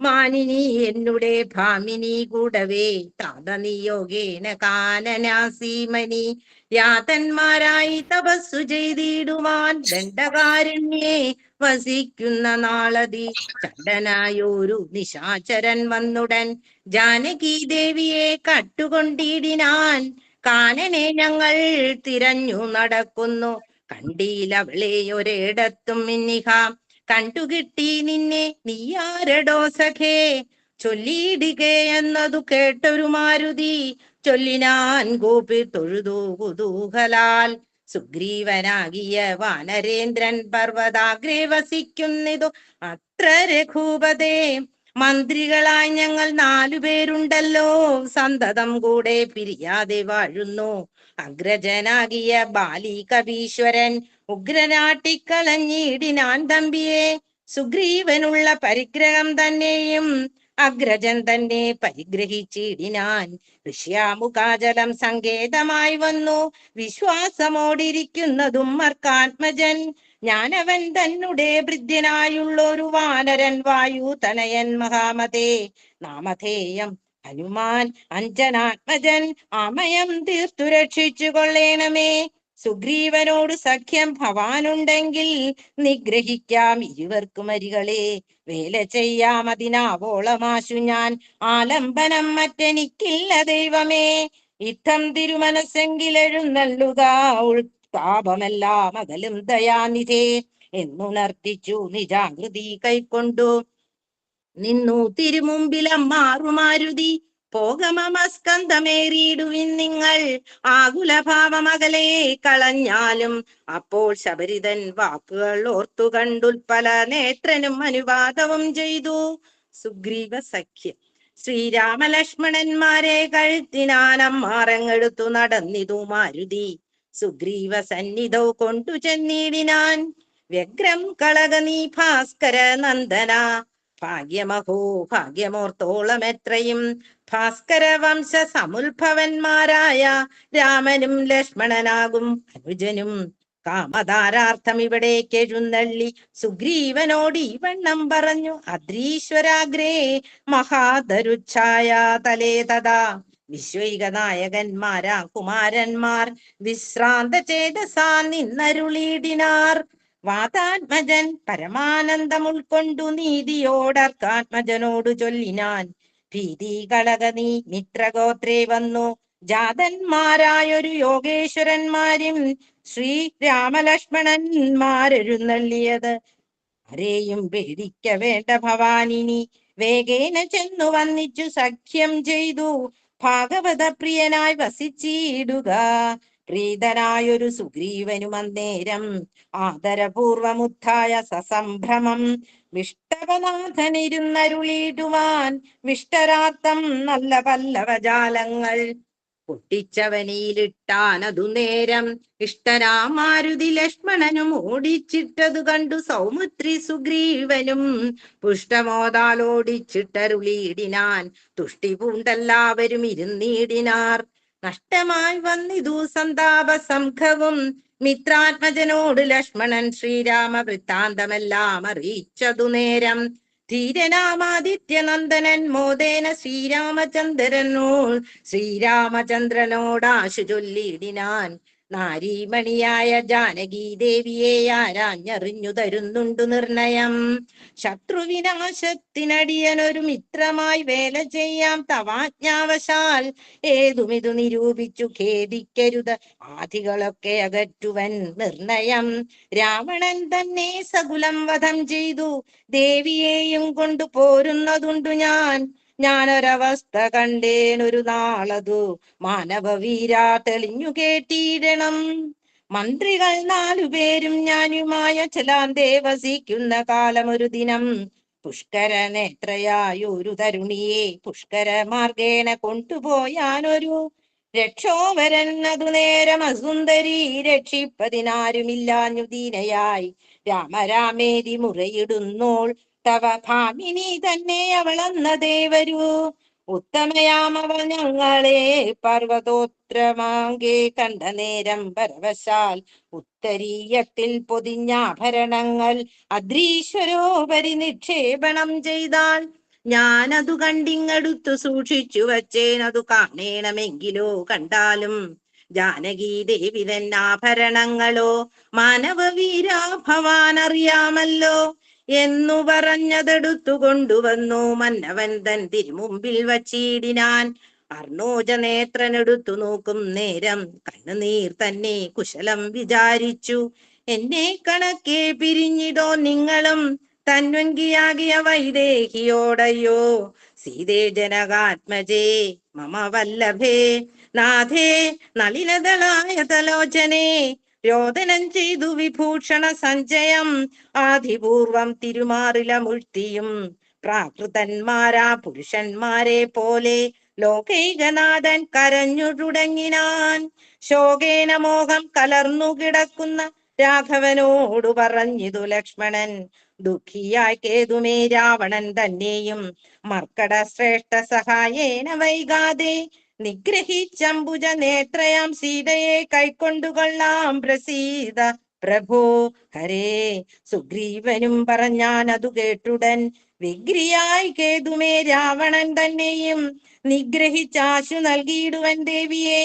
മാനിനി എന്നുടെ ഭാമിനി കൂടവേ താതനിയോഗേന കാനനാസീമനി. യാതന്മാരായി തപസ്സു ചെയ്തിടുവാൻ ദണ്ഡകാരുണ്യേ വസിക്കുന്ന നാളതി. ചണ്ടനായൊരു നിശാചരൻ വന്നുടൻ ജാനകി ദേവിയെ കട്ടുകൊണ്ടിടിനാൻ. കാനനെ ഞങ്ങൾ തിരഞ്ഞു നടക്കുന്നു കണ്ടീലവളെ ഒരിടത്തും മിന്നിഹ. കണ്ടുകിട്ടി നിന്നെ നീയാരടോ സഖേ ചൊല്ലിയിടുകേ എന്നതു കേട്ടൊരു മാരുതി. ചൊല്ലിനാൻ ഗോപി തൊഴുതു കുതൂഹലാൽ. സുഗ്രീവനാകിയ വാനരേന്ദ്രൻ പർവ്വതാഗ്രേ വസിക്കുന്നിതു അത്ര രഘൂപതേ. മന്ത്രികളായി ഞങ്ങൾ 4 പേരുണ്ടല്ലോ സന്തതം കൂടെ പിരിയാതെ വാഴുന്നു. അഗ്രജനാകിയ ബാലി കവീശ്വരൻ ഉഗ്രനാട്ടിക്കളഞ്ഞിടിനാൻ തമ്പിയെ. സുഗ്രീവനുള്ള പരിഗ്രഹം തന്നെയും അഗ്രജൻ തന്നെ പരിഗ്രഹിച്ചിടിനാൻ. ഋഷ്യാമുഖാചലം സങ്കേതമായി വന്നു വിശ്വാസമോടിരിക്കുന്നതും മർക്കാത്മജൻ. ഞാനവൻ തന്നെ ഭൃത്യനായുള്ളൊരു വാനരൻ വായു തനയൻ മഹാമതേ. നാമധേയം ഹനുമാൻ അഞ്ജനാത്മജൻ. അമയം തീർത്തു രക്ഷിച്ചു കൊള്ളേണമേ. സുഗ്രീവനോട് സഖ്യം ഭവാനുണ്ടെങ്കിൽ നിഗ്രഹിക്കാം ഇരുവർക്കും അരികളെ. വേല ചെയ്യാം അതിനാവോളമാശു ഞാൻ. ആലംബനം മറ്റെനിക്കില്ല ദൈവമേ. ഇത്തം തിരുമനസ്സെങ്കിലെഴുന്നള്ളുക ഉൾതാപമെല്ലാം അകലും ദയാനിധേ. എന്നുണർത്തിച്ചു നിജാകൃതി കൈക്കൊണ്ടു നിന്നു തിരുമുമ്പിലമ്മാറുമാരുതി. പോകമസ്കന്ധമേറിയിടുവിൻ നിങ്ങൾ ആകുലഭാവമകലെ കളഞ്ഞാലും. അപ്പോൾ ശബരിതൻ വാക്കുകൾ ഓർത്തു കണ്ടുൽപ്പല നേത്രനും അനുവാദവും ചെയ്തു. സുഗ്രീവ സഖ്യം. ശ്രീരാമലക്ഷ്മണന്മാരെ കഴുത്തിനാനമ്മാറങ്ങെടുത്തു നടന്നിതു മാരുതി. സുഗ്രീവ സന്നിധൗ കൊണ്ടു ചെന്നിടിനാൻ. വ്യഗ്രം കളക നീ ഭാസ്കര നന്ദന. ഭാഗ്യമഹോ ഭാഗ്യമോർത്തോളം എത്രയും. ഭാസ്കര വംശ സമുത്ഭവന്മാരായ രാമനും ലക്ഷ്മണനാകും അനുജനും കാമധാരാർത്ഥം ഇവിടേക്ക് എഴുന്നള്ളി. സുഗ്രീവനോട് ഈ വണ്ണം പറഞ്ഞു അദ്രീശ്വരാഗ്രേ മഹാതരുച്ഛായ തലേ തഥാ. വിശ്വൈക നായകന്മാരാ കുമാരന്മാർ വിശ്രാന്ത ചേതസാ നിന്നരുളിടിനാർ. വാതാത്മജൻ പരമാനന്ദം ഉൾക്കൊണ്ടു നീതിയോടർക്കാത്മജനോടു ചൊല്ലിനാൻ. ഭീതി കളക നീ മിത്രഗോത്രേ വന്നു ജാതന്മാരായൊരു യോഗേശ്വരന്മാരും ശ്രീരാമലക്ഷ്മണന്മാരെഴുന്നള്ളിയത്. ആരെയും പേടിക്ക വേണ്ട ഭവാനിനി. വേഗേന ചെന്നു വന്നിച്ചു സഖ്യം ചെയ്തു ഭാഗവത പ്രിയനായി വസിച്ചിടുക. പ്രീതനായൊരു സുഗ്രീവനും അന്നേരം ആദരപൂർവമുത്ഥായ സസംഭ്രമം. വിഷ്ടവനാഥനിരുന്നരുളിടുവാൻ വിഷ്ടരാർത്ഥം നല്ല പല്ലവജാലങ്ങൾ. പൊട്ടിച്ചവനിയിലിട്ടാനതു നേരം ഇഷ്ടനാമാരുതി ലക്ഷ്മണനും ഓടിച്ചിട്ടതു കണ്ടു സൗമിത്രി സുഗ്രീവനും പുഷ്ടമോദാലോടിച്ചിട്ടരുളിയിടിനാൻ. തുഷ്ടി പൂണ്ടെല്ലാവരും ഇരുന്നിടിനാർ. നഷ്ടമായി വന്നിതു സന്താപ സംഘവും. മിത്രാത്മജനോട് ലക്ഷ്മണൻ ശ്രീരാമ വൃത്താന്തമെല്ലാം അറിയിച്ചതു നേരം. ധീരനാമാദിത്യനന്ദനൻ മോദേന ശ്രീരാമചന്ദ്രനോടാശു ചൊല്ലിയിടിനാൻ. നാരീമണിയായ ജാനകി ദേവിയെ ആരാഞ്ഞറിഞ്ഞു തരുന്നുണ്ടു നിർണയം. ശത്രുവിനാശത്തിനടിയനൊരു മിത്രമായി വേല ചെയ്യാം തവാജ്ഞാവശാൽ. ഏതുമിതു നിരൂപിച്ചു ഖേദിക്കരുത് ആധികളൊക്കെ അകറ്റുവൻ നിർണയം. രാവണൻ തന്നെ സകുലം വധം ചെയ്തു ദേവിയെയും കൊണ്ടു പോരുന്നതുണ്ടു ഞാനൊരവസ്ഥ കണ്ടേനൊരു നാളതു മാനവവീരാ തെളിഞ്ഞു കേട്ടിടണം. മന്ത്രികൾ 4 പേരും ഞാനുമായ ചലാന്തേ വസിക്കുന്ന കാലമൊരു ദിനം പുഷ്കര നേത്രയായൊരു തരുണിയെ പുഷ്കര മാർഗേണ കൊണ്ടുപോയാനൊരു രക്ഷോവരൻ. അതു നേരം അസുന്ദരി രക്ഷിപ്പതിനാരുമില്ലാഞ്ഞു ദീനയായി രാമരാമേതി മുറയിടുന്നോൾ തവ ഭാമിനി തന്നെ അവളെന്നതേ വരൂ. ഉത്തമയാമവ ഞങ്ങളെ പർവതോത്രമാകെ കണ്ട നേരം പരവശാൽ ഉത്തരീയത്തിൽ പൊതിഞ്ഞാഭരണങ്ങൾ അദ്രീശ്വരോപരി നിക്ഷേപണം ചെയ്താൽ. ഞാനതു കണ്ടിങ്ങടുത്തു സൂക്ഷിച്ചു വച്ചേനതു കാണേണമെങ്കിലോ കണ്ടാലും ജാനകി ദേവി തന്നാഭരണങ്ങളോ മാനവവീരാ ഭവാനറിയാമല്ലോ എന്നു പറഞ്ഞതെടുത്തു കൊണ്ടുവന്നു മന്നവൻ തൻ തിരുമുമ്പിൽ വച്ചിടിനാൻ. അർണോജനേത്രനെടുത്തു നോക്കും നേരം കണ്ണുനീർ തന്നെ കുശലം വിചാരിച്ചു. എന്നെ കണക്കെ പിരിഞ്ഞിടോ നിങ്ങളും തന്വങ്കിയാകിയ വൈദേഹിയോടയോ. സീതേ ജനകാത്മജേ മമ വല്ലഭേ നാഥേ നളിനദളായ തലോചനേ. രോദനം ചെയ്തു വിഭൂഷണ സഞ്ചയം ആദിപൂർവം തിരുമാറില മുഴ്ത്തിയും പ്രാകൃതന്മാരാ പുരുഷന്മാരെ പോലെ ലോകൈകനാഥൻ കരഞ്ഞു തുടങ്ങിനാൻ. ശോകേന മോഹം കലർന്നു കിടക്കുന്ന രാഘവനോടു പറഞ്ഞിതു ലക്ഷ്മണൻ. ദുഃഖിയായി കേതുമേ രാവണൻ തന്നെയും മർക്കട ശ്രേഷ്ഠ സഹായേന വൈകാതെ നിഗ്രഹിച്ചംബുജ നേത്രയാം സീതയെ കൈക്കൊണ്ടുകൊള്ളാം പ്രസീത പ്രഭോ ഹരേ. സുഗ്രീവനും പറഞ്ഞാനതു കേട്ടുടൻ വിഗ്രിയായി കേതുമേ രാവണൻ തന്നെയും നിഗ്രഹിച്ചാശു നൽകിയിടുവൻ ദേവിയെ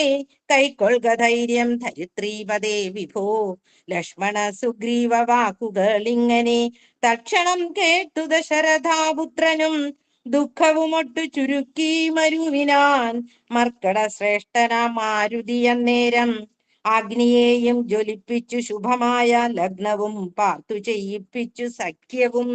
കൈക്കൊള്ളുക ധൈര്യം ധരിത്രീപദേ വിഭോ. ലക്ഷ്മണ സുഗ്രീവ വാക്കുകൾ ഇങ്ങനെ തക്ഷണം കേട്ടു ദശരഥാപുത്രനും ദുഃഖവുമൊട്ടു ചുരുക്കി മരുവിനാൻ. മർക്കട ശ്രേഷ്ഠനാം മാരുതി അന്നേരം അഗ്നിയെയും ജ്വലിപ്പിച്ചു ശുഭമായ ലഗ്നവും പാർത്തു ചെയ്യിപ്പിച്ചു സഖ്യവും.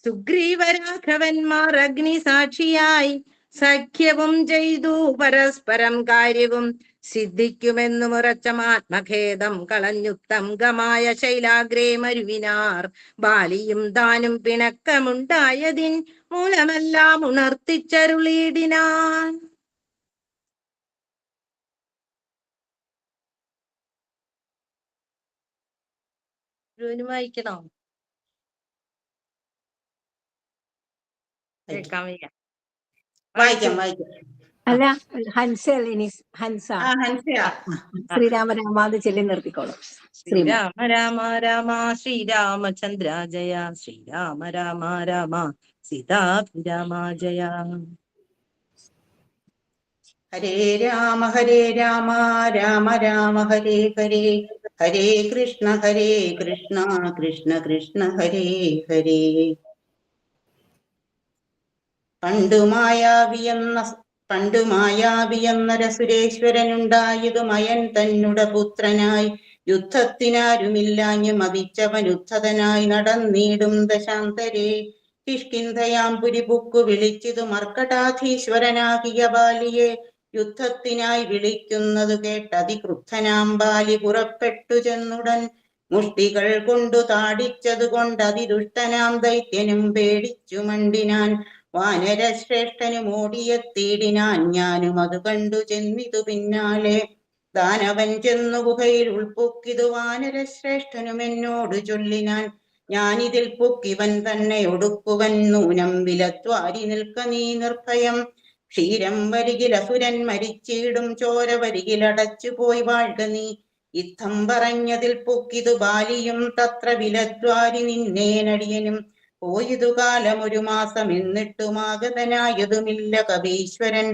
സുഗ്രീവരാഘവന്മാർ അഗ്നി സാക്ഷിയായി സഖ്യവും ചെയ്തു പരസ്പരം കാര്യവും സിദ്ധിക്കുമെന്നും ഉറച്ചം ആത്മഖേദം കളഞ്ഞുത്തം ഗമായ ശൈലാഗ്രേ മരുവിനാർ. ബാലിയും താനും പിണക്കമുണ്ടായതിൻ മൂലമെല്ലാം ഉണർത്തിച്ചരുളിയിടിനാൻ. വായിക്കണോ? കേൾക്കാൻ വയ്യ. വായിക്കാം. അല്ല, ഹൻസ ഹൻസ ശ്രീരാമരാമാത് ചൊല്ലി നിർത്തിക്കോളും. ശ്രീരാമ രാമ രാമ ശ്രീരാമചന്ദ്ര ജയ. ശ്രീരാമ രാമ രാമ സീതാഭിരാമ ജയ. ഹരേ രാമ രാമ രാമ ഹരേ ഹരേ. ഹരേ കൃഷ്ണ കൃഷ്ണ കൃഷ്ണ ഹരേ ഹരേ. പണ്ടു മായാവിയെന്ന സുരേശ്വരനുണ്ടായതു മയൻ തന്നുട പുത്രനായി. യുദ്ധത്തിനാരുമില്ലാഞ്ഞു മതിച്ചവനുദ്ധതനായി നടന്നീടും ദശാന്തരേ. കിഷ്കിന്ധയാമ്പുരി പുക്കു വിളിച്ചിതു മർക്കടാധീശ്വരനാകിയ ബാലിയെ. യുദ്ധത്തിനായി വിളിക്കുന്നതു കേട്ടതിക്രുദ്ധനാം ബാലി പുറപ്പെട്ടു ചെന്നുടൻ മുഷ്ടികൾ കൊണ്ടു താടിച്ചതു കൊണ്ടതിദുഷ്ടനാം ദൈത്യനും പേടിച്ചു മണ്ടിനാൻ. വാനരശ്രേഷ്ഠനും ഓടിയെത്തിയിടിനാൻ. ഞാനും അതു കണ്ടു ചെന്നിതു പിന്നാലെ. ദാനവൻ ചെന്നു ഗുഹയിൽ ഉൾപ്പൊക്കിതു വാനരശ്രേഷ്ഠനും എന്നോട് ചൊല്ലിനാൻ. ഞാനിതിൽ പൊക്കിവൻ തന്നെ ഒടുക്കുവൻ നൂനം വിലത്വാരി നിൽക്ക നീ നിർഭയം. ക്ഷീരം വരികിൽ അസുരൻ മരിച്ചിടും ചോര വരികിൽ അടച്ചു പോയി വാഴ്ക നീ. യുദ്ധം പറഞ്ഞതിൽ പൊക്കിതു ബാലിയും തത്ര വിലദ്വാരി നിന്നേനടിയനും. പോയതു കാലം 1 മാസം എന്നിട്ടുമാഗതനായതുമില്ല കവീശ്വരൻ.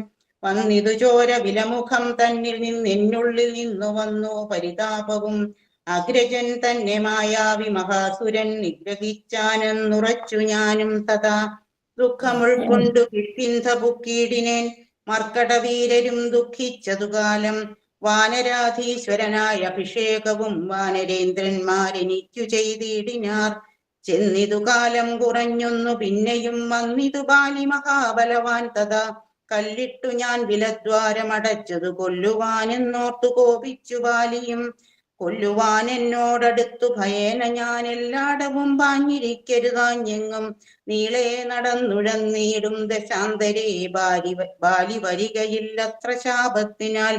വന്നിതു ചോര വിലമുഖം തന്നിൽ നിന്നുള്ളിൽ നിന്നു വന്നു പരിതാപവും. അഗ്രജൻ തന്നെ മായാവി മഹാസുരൻ നിഗ്രഹിച്ചാനെന്നുറച്ചു ഞാനും തഥാ. ദുഃഖമുൾക്കൊണ്ടു കിഷ്കിന്ധ പുക്കീടിനേൻ മർക്കടവീരരും ദുഃഖിച്ചതു കാലം. വാനരാധീശ്വരനായ അഭിഷേകവും വാനരേന്ദ്രന്മാരെനിക്കു ചെയ്തിടിനാർ. ചെന്നിതു കാലം കുറഞ്ഞൊന്നു പിന്നെയും വന്നിതു ബാലി മഹാബലവാൻ തഥാ. കല്ലിട്ടു ഞാൻ വിലദ്വാരമടച്ചതു കൊല്ലുവാനെന്നോർത്തു കോപിച്ചു ബാലിയും. കൊല്ലുവാൻ എന്നോടടുത്തു ഭയേന ഞാൻ എല്ലായിടവും പാഞ്ഞിരിക്കരുതാഞ്ഞെങ്ങും. നീളെ നടന്നുഴന്നീടും ദശാന്തരേ ബാലി വരികയില്ലത്ര ശാപത്തിനാൽ.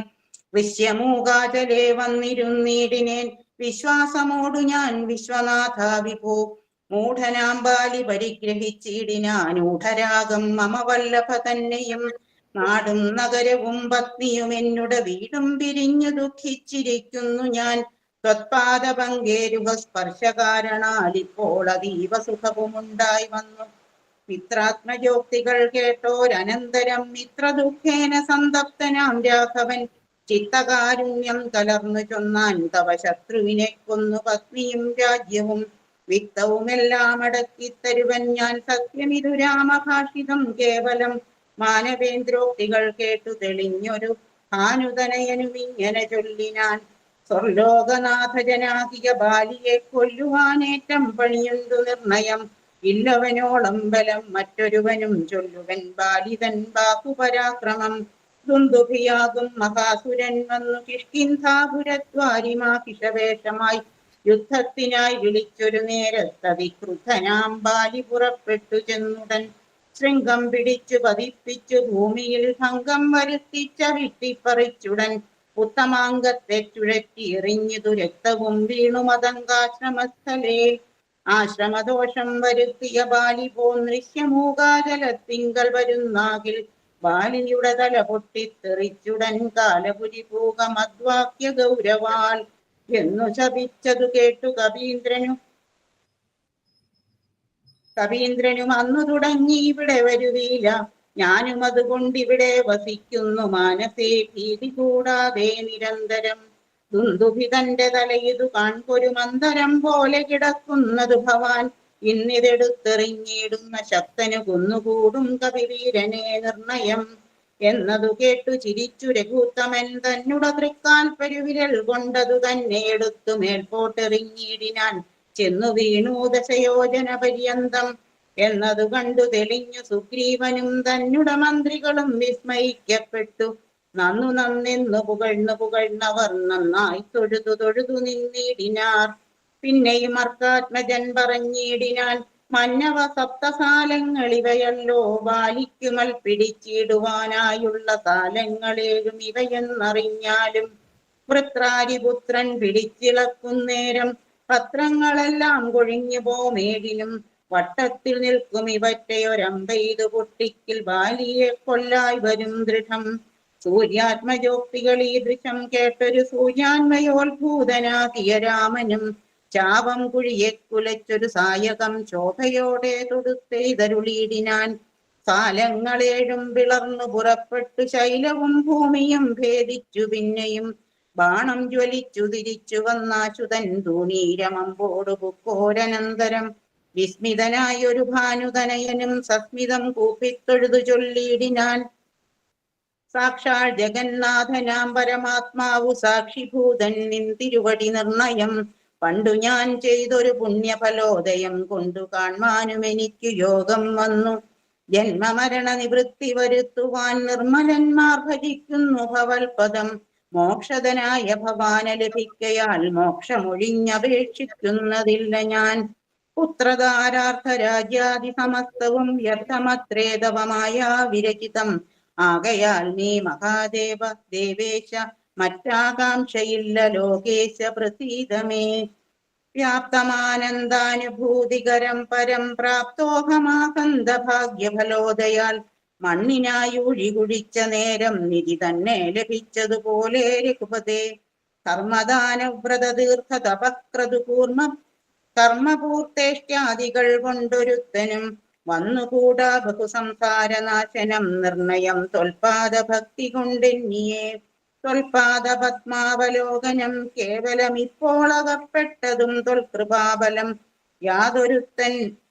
വിശ്യമൂകാചലേ വന്നിരുന്നീടിനേൻ വിശ്വാസമോടു ഞാൻ വിശ്വനാഥ വിഭോ. മൂഢനാം ബാലി പരിഗ്രഹിച്ചിടിനാൻ ഊഢരാഗം മമ വല്ലഭ തന്നെയും. നാടും നഗരവും പത്നിയും എന്നുടെ വീടും പിരിഞ്ഞു ദുഃഖിച്ചിരിക്കുന്നു ഞാൻ. ത്വത്പാദ പങ്കേരുഹ സ്പർശകാരണാൽ ഇപ്പോൾ അതീവ സുഖവുമുണ്ടായി വന്നു. മിത്രാത്മജോക്തികൾ കേട്ടോരനന്തരം മിത്ര ദുഃഖേന സന്തപ്തനാം രാഘവൻ ചിത്തകാരുണ്യം കലർന്നു ചൊന്നാൻ തവ ശത്രുവിനെ കൊന്നു പത്നിയും രാജ്യവും വിത്തവുമെല്ലാം അടക്കിത്തരുവൻ ഞാൻ. സത്യമിതു രാമഭാഷിതം കേവലം മാനവേന്ദ്രോക്തികൾ കേട്ടു തെളിഞ്ഞൊരു ഭാനുതനയനുമിങ്ങനെ ചൊല്ലിനാൻ. സ്വർലോകനാഥജനാകിയ ബാലിയെ കൊല്ലുവാനേറ്റം പണിയുണ്ടു നിർണയം. ഇല്ലവനോളം ബലം മറ്റൊരുവനും ചൊല്ലുവൻ ബാലിതൻ ബാഹുപരാക്രമം. ദുന്ദുഭിയാകും മഹാസുരൻ വന്നു കിഷ്കിന്ധാപുരദ്വാരിമാഹിഷവേഷമായി. യുദ്ധത്തിനായി വിളിച്ചൊരു നേരത്തതിക്രുദ്ധനാം ബാലി പുറപ്പെട്ടു ചെന്നുടൻ. ശൃംഗം പിടിച്ചു പതിപ്പിച്ചു ഭൂമിയിൽ ഭംഗം വരുത്തിച്ച വിട്ടിപ്പറിച്ചുടൻ. ഉത്തമാംഗത്തെ ചുഴറ്റി എറിഞ്ഞിതു രക്തവും വീണു മതങ്കാശ്രമസ്ഥലേ. ആശ്രമദോഷം വരുത്തിയ ബാലി പോന്നൃശ്യമൂകാചലത്തിങ്കൽ വരുന്നാകിൽ. ബാലിയുടെ തല പൊട്ടിത്തെറിച്ചുടൻ കാലപുരി പൂകമദ്വാക്യ ഗൗരവാൽ എന്നു ശപിച്ചതു കേട്ടു കവീന്ദ്രനും അന്നു തുടങ്ങി ഇവിടെ വരുവീല. ഞാനും അതുകൊണ്ടിവിടെ വസിക്കുന്നു മാനസേ ഭീതി കൂടാതെ നിരന്തരം. ദുന്ദുഭി തന്റെ തലയിതു കാൺകൊരു മന്ദരം പോലെ കിടക്കുന്നതു ഭവാൻ. ഇന്നിതെടുത്തെറിഞ്ഞിടുന്ന ശക്തനു കുന്നുകൂടും കപിവീരനെ നിർണയം. എന്നതു കേട്ടു ചിരിച്ചു രഘുത്തമൻ തന്നുട തൃക്കാൽ പെരുവിരൽ കൊണ്ടതു തന്നെ എടുത്തു മേൽപോട്ടെറിഞ്ഞിടിനാൻ. ചെന്നു വീണു ദശയോജന പര്യന്തം. എന്നതു കണ്ടു തെളിഞ്ഞു സുഗ്രീവനും തന്നുട മന്ത്രികളും വിസ്മയിക്കപ്പെട്ടു. നന്നു നന്നെന്നു പുകഴ്ന്നവർ നന്നായി തൊഴുതു തൊഴുതു നിന്നിടിനാർ. പിന്നെയും അർക്കാത്മജൻ പറഞ്ഞിടിനാൻ. മന്നവ സപ്തസാലങ്ങളിവയല്ലോ ബാലിക്കുമൽ പിടിച്ചിടുവാനായുള്ള സാലങ്ങളേഴും ഇവയെന്നറിഞ്ഞാലും. വൃത്രാരിപുത്രൻ പിടിച്ചിളക്കുന്നേരം പത്രങ്ങളെല്ലാം കൊഴിഞ്ഞു പോമേഴിനും. വട്ടത്തിൽ നിൽക്കും ഇവറ്റയൊരമ്പെയ്തു പൊട്ടിക്കിൽ ബാലിയെ കൊല്ലായി വരും ദൃഢം. സൂര്യാത്മജോക്തികൾ ഈ ദൃശം കേട്ടൊരു സൂര്യാന്മയോത്ഭൂതനാകിയ രാമനും ചാപം കുഴിയെ കുലച്ചൊരു സായകം ശോഭയോടെ തൊടുത്തെയ്തരുളിയിടിനാൻ. സാലങ്ങളേഴും പിളർന്നു പുറപ്പെട്ടു ശൈലവും ഭൂമിയും ഭേദിച്ചു. പിന്നെയും ബാണം ജ്വലിച്ചു തിരിച്ചു വന്നാശുതൻ തൂണീരമമ്പോടു പുക്കോരനന്തരം. വിസ്മിതനായൊരു ഭാനുതനയനും സസ്മിതം കൂപ്പിത്തൊഴുതു ചൊല്ലിയിടിനാൻ. സാക്ഷാൽ ജഗന്നാഥനാം പരമാത്മാവു സാക്ഷിഭൂതൻ നിൻ തിരുവടി നിർണയം. പണ്ടു ഞാൻ ചെയ്തൊരു പുണ്യഫലോദയം കൊണ്ടു കാൺമാനും എനിക്കു യോഗം വന്നു. ജന്മമരണ നിവൃത്തി വരുത്തുവാൻ നിർമ്മലന്മാർ ഭജിക്കുന്നു ഭവൽപദം. മോക്ഷതനായ ഭവാന ലഭിക്കയാൽ മോക്ഷമൊഴിഞ്ഞപേക്ഷിക്കുന്നതില്ല ഞാൻ. പുത്രധാരാർത്ഥ രാജ്യാദി സമസ്തവും വ്യർത്ഥമത്രേതവമായ വിരചിതം. ആകയാൽ നീ മഹാദേവ ദേവേശ മറ്റാകാംക്ഷയില്ല ലോകേശ പ്രസീദമേ. വ്യാപ്തമാനന്ദാനുഭൂതികരം പരം പ്രാപ്തോഹമാകന്ത ഭാഗ്യഫലോദയാൽ. മണ്ണിനായൂഴി കുഴിച്ച നേരം നിധി തന്നെ ലഭിച്ചതുപോലെ രഘുപതേ. കർമ്മദാനവ്രത തീർത്ഥ തപക്രതു കൂർമ്മ കർമ്മപൂർത്തേഷ്ട്യാദികൾ കൊണ്ടൊരുത്തനും വന്നുകൂടാ ബഹുസംസാരനാശനം നിർണയം തൊൽപാദ ഭക്തി കൊണ്ടെന്നിയെ. തൊൽപാദ പത്മാവലോകനം കേവലം ഇപ്പോൾ അകപ്പെട്ടതും തൊൽകൃപാബലം.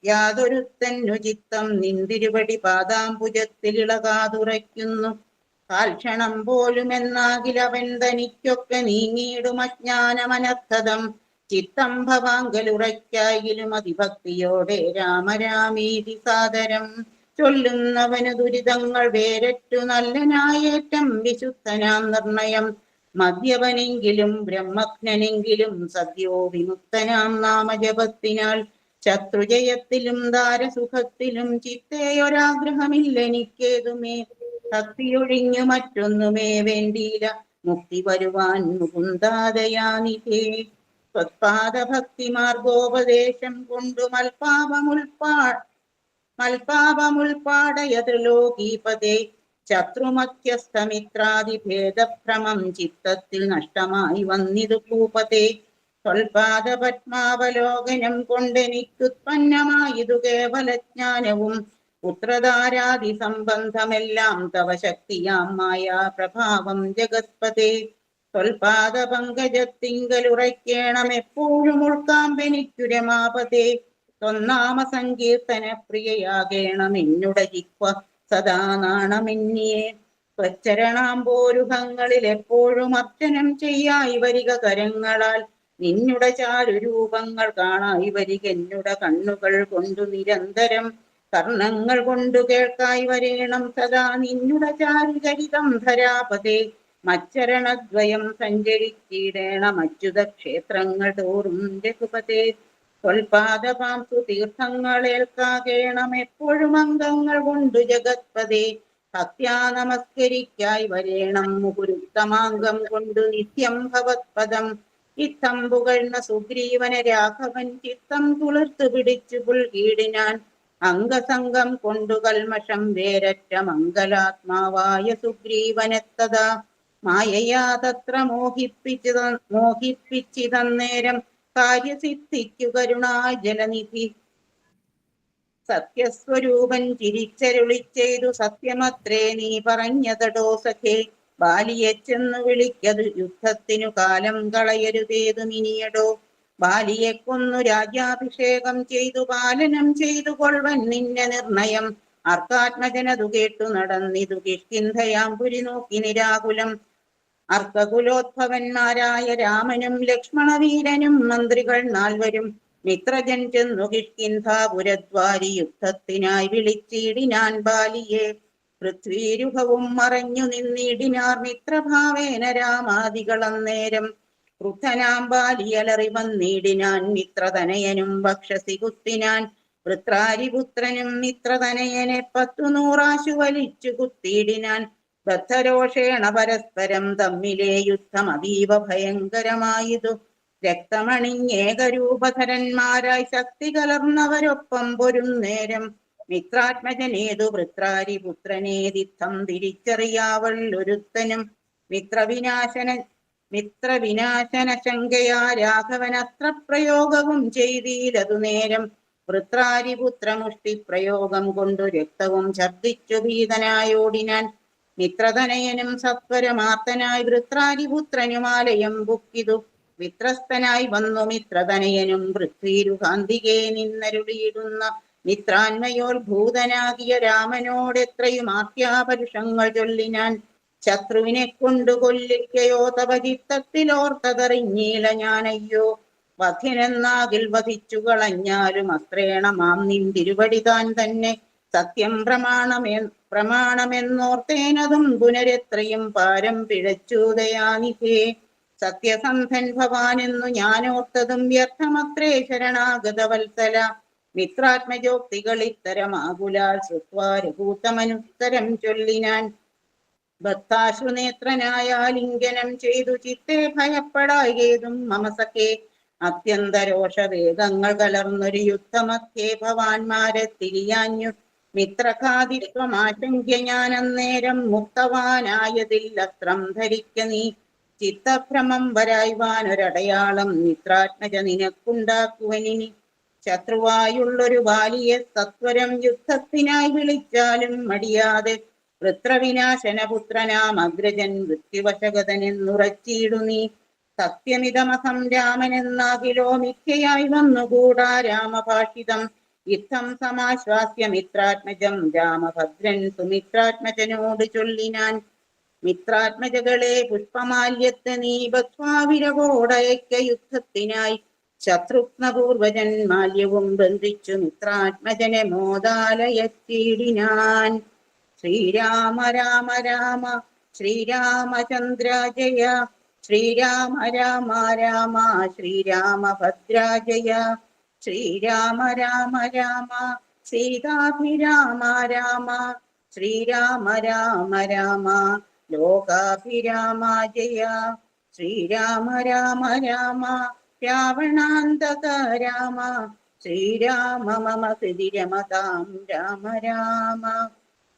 യാതൊരുത്തന്നു ചിത്തം നിന്തിരുവടി പാദാംബുജത്തിൽ ഇളകാതുറയ്ക്കുന്നു. കാൽക്ഷണം പോലും എന്നാകിലവൻ തനിക്കൊക്കെ നീങ്ങിയിടും അജ്ഞാനമനർത്ഥതം. ചിത്തം ഭവാങ്കലുറയ്ക്കായിലും അതിഭക്തിയോടെ രാമരാമീതി സാദരം. ചൊല്ലുന്നവന് ദുരിതങ്ങൾ വേരറ്റു നല്ലനായേറ്റം വിശുദ്ധനാം നിർണയം. മദ്യപനെങ്കിലും ബ്രഹ്മജ്ഞനെങ്കിലും സദ്യോ വിമുക്തനാം നാമജപത്തിനാൽ. ശത്രുജയത്തിലും ദാരസുഖത്തിലും ചിത്തേയൊരാഗ്രഹമില്ലെനിക്കേതുമേ. ഭക്തിയൊഴിഞ്ഞു മറ്റൊന്നുമേ വേണ്ടിയില്ല മുക്തി വരുവാൻ മുകുന്ദാദയാനിധേ. ത്വത്പാദഭക്തി മാർഗോപദേശം കൊണ്ടു മൽപാപമുൾപ്പാടയതൃലോകീപതേ. ശത്രുമധ്യസ്ഥമിത്രാദിഭേദഭ്രമം ചിത്തത്തിൽ നഷ്ടമായി വന്നിതു ഭൂപതേ. ത്വൽപാദപത്മാവലോകനം കൊണ്ടെനിക്കുത്പന്നമായതു കേവലജ്ഞാനവും. പുത്രധാരാദി സംബന്ധമെല്ലാം തവ ശക്തിയാം മായാ പ്രഭാവം ജഗത്പതേ. ത്വൽപാദ പങ്കജത്തിങ്കലുറയ്ക്കേണം എപ്പോഴും ഉൾക്കാമ്പെനിക്കു രമാപതേ. ത്വന്നാമ സങ്കീർത്തന പ്രിയയാകേണം എന്നുട ജിഹ്വ സദാ നാണമെന്നിയെ. ത്വച്ചരണാംബോരുഹങ്ങളിൽ എപ്പോഴും അർച്ചനം ചെയ്യായി വരിക കരങ്ങളാൽ. നിന്നുട ചാരുരൂപങ്ങൾ കാണായി വരിക എന്നുട കണ്ണുകൾ കൊണ്ടു നിരന്തരം. കർണങ്ങൾ കൊണ്ടു കേൾക്കായി വരേണം സദാ നിന്നുട ചാരുചരിതം ധരാപതേ. മച്ചരണദ്വയം സഞ്ചരിച്ചിടേണം അച്യുത ക്ഷേത്രങ്ങൾ തോറും രഘുപതേ. ത്വൽപാദപാംസു തീർത്ഥങ്ങളേൽക്കാകേണം എപ്പോഴും അംഗങ്ങൾ കൊണ്ടു ജഗത്പതേ. ഭക്ത്യാ നമസ്കരിക്കായി വരേണം മുകുരുത്തമാംഗം കൊണ്ടു നിത്യം ഭവത്പദം. ഇത്തം പുകഴ്ന്ന സുഗ്രീവന രാഘവൻ ചിത്തം തുളിർത്തു പിടിച്ചു പുൽകീടിനാൻ. അംഗസംഗം കൊണ്ടു കൽമഷം വേരറ്റ മംഗലാത്മാവായ സുഗ്രീവനെത്തതാ. മായയാ തത്ര മോഹിപ്പിച്ചിതന്നേരം കാര്യസിദ്ധിക്കു കരുണാജലനിധി. സത്യസ്വരൂപൻ ചിരിച്ചരുളിച്ചെയ്തു സത്യമത്രേ നീ പറഞ്ഞതടോ സഖേ. ബാലിയെ ചെന്നു വിളിക്കതു യുദ്ധത്തിനു കാലം കളയരുതേതു മിനിയടോ. ബാലിയെ കൊന്നു രാജ്യാഭിഷേകം ചെയ്തു പാലനം ചെയ്തു കൊൾവൻ നിന്നെ നിർണയം. അർക്കാത്മജനതു കേട്ടു നടന്നിതു കിഷ്കിന്ധയാമ്പുരി നോക്കി നിരാകുലം. അർക്കകുലോദ്ഭവന്മാരായ രാമനും ലക്ഷ്മണവീരനും മന്ത്രികൾ നാൽവരും മിത്രജൻ ചെന്നു കിഷ്കിന്ധാപുരദ്വാരി യുദ്ധത്തിനായി വിളിച്ചിടിനാൻ ബാലിയെ. പൃഥ്വീരുഹവും മറഞ്ഞു നിന്നിടിനാർ മിത്രഭാവേന രാമാദികളന്നേരം. ക്രുദ്ധനാം ബാലിയലറി വന്നിടിനാൻ മിത്രതനയനും വക്ഷസി കുത്തിനാൻ. വൃത്രാരിപുത്രനും മിത്രതനയനെ 100 വലിച്ചു കുത്തിയിടിനാൻ. ബദ്ധരോഷേണ പരസ്പരം തമ്മിലെ യുദ്ധം അതീവ ഭയങ്കരമായതു. രക്തമണിഞ്ഞേകരൂപധരന്മാരായി ശക്തി കലർന്നവരൊപ്പം പൊരുന്നേരം. മിത്രാത്മജനേതു വൃത്രാരിപുത്രനേതിത്തം തിരിച്ചറിയാവള്ളൊരുത്തനും. മിത്രവിനാശന ശങ്കയാ രാഘവനത്ര പ്രയോഗവും ചെയ്തീലതു നേരം. വൃത്രാരിപുത്രമുഷ്ടി പ്രയോഗം കൊണ്ടു രക്തവും ഛർദിച്ചു ഭീതനായോടിനാൻ. മിത്രതനയനും സത്വരമാർത്തനായി വൃത്രാരിപുത്രനുമാലയം ബുക്കിതു. വിത്രസ്തനായി വന്നു മിത്രതനയനും പൃഥ്വീരുകാന്തികെ നിന്നരുളിയിടുന്ന. മിത്രാന്മയോത്ഭൂതനാകിയ രാമനോടെത്രയും ആത്യാപരുഷങ്ങൾ ചൊല്ലിനാൻ. ശത്രുവിനെ കൊണ്ടു കൊല്ലിക്കയോ തവ ചിത്തത്തിലോർത്തതറിഞ്ഞീല ഞാനയ്യോ. വധ്യനെന്നാകിൽ വധിച്ചു കളഞ്ഞാലും അസ്ത്രേണ മാം നിന്തിരുവടി താൻ തന്നെ. സത്യം പ്രമാണമെന്നോർത്തേനതും പുനരെത്രയും പാരം പിഴച്ചൂതയാനിധേ. സത്യസന്ധൻ ഭവാനെന്നു ഞാനോർത്തതും വ്യർത്ഥമത്രേ ശരണാഗത വത്സല. മിത്രാത്മജോക്തികൾ ഇത്തരമാകുലാൽ ശ്രുത്വാ രഘൂത്തമനുത്തരം ചൊല്ലിനാൻ. ഭക്താശ്രുനേത്രനായാലിംഗനം ചെയ്തു ചിത്തെ ഭയപ്പെടായേതും മമസഖേ. അത്യന്തരോഷവേഗങ്ങൾ കലർന്നൊരു യുദ്ധമധ്യേ ഭവാന്മാരെ തിരിയാഞ്ഞു. മിത്രഘാതിത്വമാശങ്ക്യ ഞാനന്നേരം മുക്തവാനായതില്ലസ്ത്രം ധരിക്ക നീ. ചിത്തഭ്രമം വരായ്വാനൊരടയാളം മിത്രാത്മജ നിനക്കുണ്ടാക്കുവനിനി. ശത്രുവായുള്ളൊരു ബാലിയെ സത്വരം യുദ്ധത്തിനായി വിളിച്ചാലും മടിയാതെ വൃത്രവിനാശനപുത്രനാം അഗ്രജൻ മൃത്യുവശഗതനെന്നുറച്ചിടു നീ. സത്യമിതമസം രാമനെന്നാകിലോ മിഥ്യയായി വന്നുകൂടാ രാമഭാഷിതം. യുദ്ധം സമാശ്വാസ്യ മിത്രാത്മജം രാമഭദ്രൻ സുമിത്രാത്മജനോട് ചൊല്ലിനാൻ. മിത്രാത്മജകളെ പുഷ്പമാല്യത്തെ നീ ബദ്ധ്വാവിരവോടയക്ക യുദ്ധത്തിനായി. ശത്രുഘ്നപൂർവജൻ മാല്യവും ബന്ധിച്ചു മിത്രാത്മജനെ മോദാലയത്തിടിനാൻ. ശ്രീരാമ രാമ രാമ ശ്രീരാമചന്ദ്ര ജയ. ശ്രീരാമ രാമ രാമ ശ്രീരാമഭദ്ര ജയ. ശ്രീരാമ രാമ രാമ സീതാഭിരാമ രാമ. ശ്രീരാമ രാമ രാമ ലോകാഭിരാമ ജയ. ശ്രീരാമ രാമ രാമ രാവണാന്തക രാമ. ശ്രീരാമ മമ ഹൃദി രമതാം രാമ രാമ.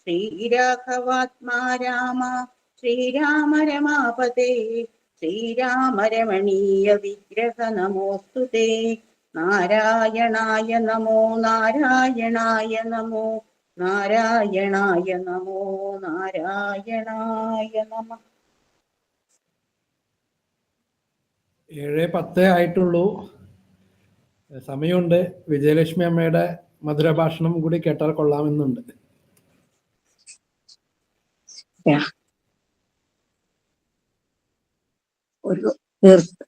ശ്രീരാഘവാത്മാ രാമ. ശ്രീരാമ രമാപതേ. ശ്രീരാമ രമണീയ വിഗ്രഹ നമോസ്തുതേ. നാരായണായ നമോ നാരായണായ നമോ നാരായണായ നമോ നാരായണായ നമ. 7:10 ആയിട്ടുള്ളൂ. സമയമുണ്ട്. വിജയലക്ഷ്മി അമ്മയുടെ മധുരഭാഷണം കൂടി കേട്ടാൽ കൊള്ളാമെന്നുണ്ട്.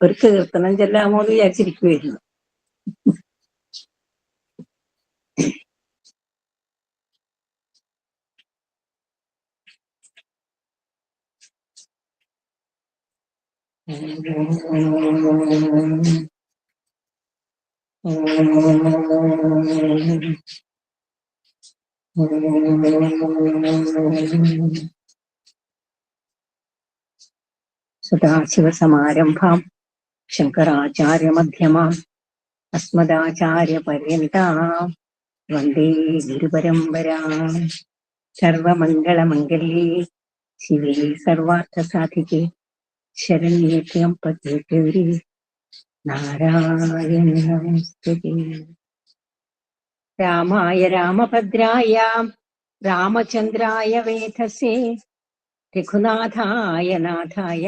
ഒരു കീർത്തനം ചെല്ലാമോ എന്ന് വിചാരിച്ചിരിക്കുവായിരുന്നു. സദാശിവസമാരംഭാം ശങ്കരാചാര്യമധ്യമാം അസ്മദാചാര്യപര്യന്താം വന്ദേ ഗുരുപരമ്പരാം. സർവമംഗളമംഗല്യേ ശിവേ സർവാർത്ഥസാധികേ ശരണ്യേ ത്ര്യംബകേ ഗൗരി നാരായണി നമസ്തുതേ. രാമായ രാമഭദ്രായ രാമചന്ദ്രായ വേധസേ രഘുനാഥായ നാഥായ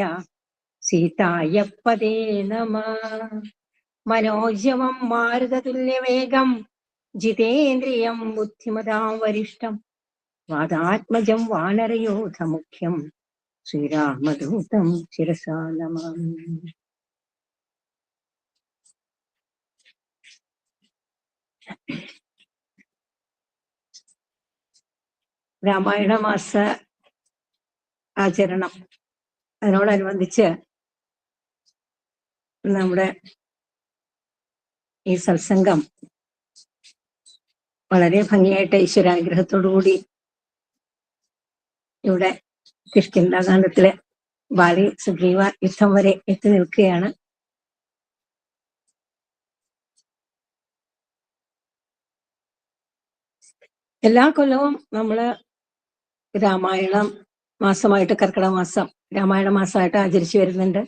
സീതായ പദേ നമഃ. മനോജവം മാരുതതുല്യവേഗം ജിതേന്ദ്രിയം ബുദ്ധിമതാം വരിഷ്ഠം വാദാത്മജം വാനരയോധമുഖ്യം ശ്രീരാമദൂതം ശിരസാ നമാമി. രാമായണ മാസ ആചരണം, അതിനോടനുബന്ധിച്ച് നമ്മുടെ ഈ സത്സംഗം വളരെ ഭംഗിയായിട്ട് ഈശ്വരാനുഗ്രഹത്തോടുകൂടി ഇവിടെ കിഷ്കിന്ധാകാന്ഡത്തിലെ ബാലി സുഗ്രീവ യുദ്ധം വരെ എത്തി നിൽക്കുകയാണ്. എല്ലാ കൊല്ലവും നമ്മള് രാമായണം മാസമായിട്ട്, കർക്കിടക മാസം രാമായണ മാസമായിട്ട് ആചരിച്ചു വരുന്നുണ്ട്.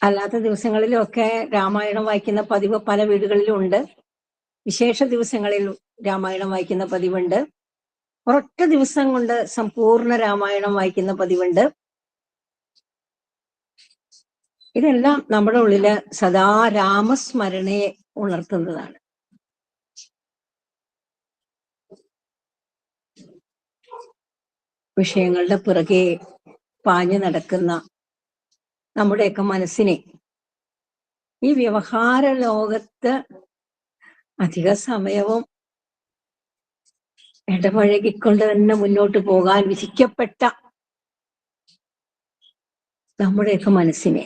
അല്ലാത്ത ദിവസങ്ങളിലൊക്കെ രാമായണം വായിക്കുന്ന പതിവ് പല വീടുകളിലും ഉണ്ട്. വിശേഷ ദിവസങ്ങളിൽ രാമായണം വായിക്കുന്ന പതിവുണ്ട്. ഒരൊറ്റ ദിവസം കൊണ്ട് സമ്പൂർണ്ണ രാമായണം വായിക്കുന്ന പതിവുണ്ട്. ഇതെല്ലാം നമ്മുടെ ഉള്ളില് സദാ രാമസ്മരണയെ ഉണർത്തുന്നതാണ്. വിഷയങ്ങളുടെ പിറകെ പാഞ്ഞു നടക്കുന്ന നമ്മുടെയൊക്കെ മനസ്സിനെ ഈ വ്യവഹാര ലോകത്ത് അധിക സമയവും ഇടപഴകിക്കൊണ്ട് തന്നെ മുന്നോട്ട് പോകാൻ വിധിക്കപ്പെട്ട നമ്മുടെയൊക്കെ മനസ്സിനെ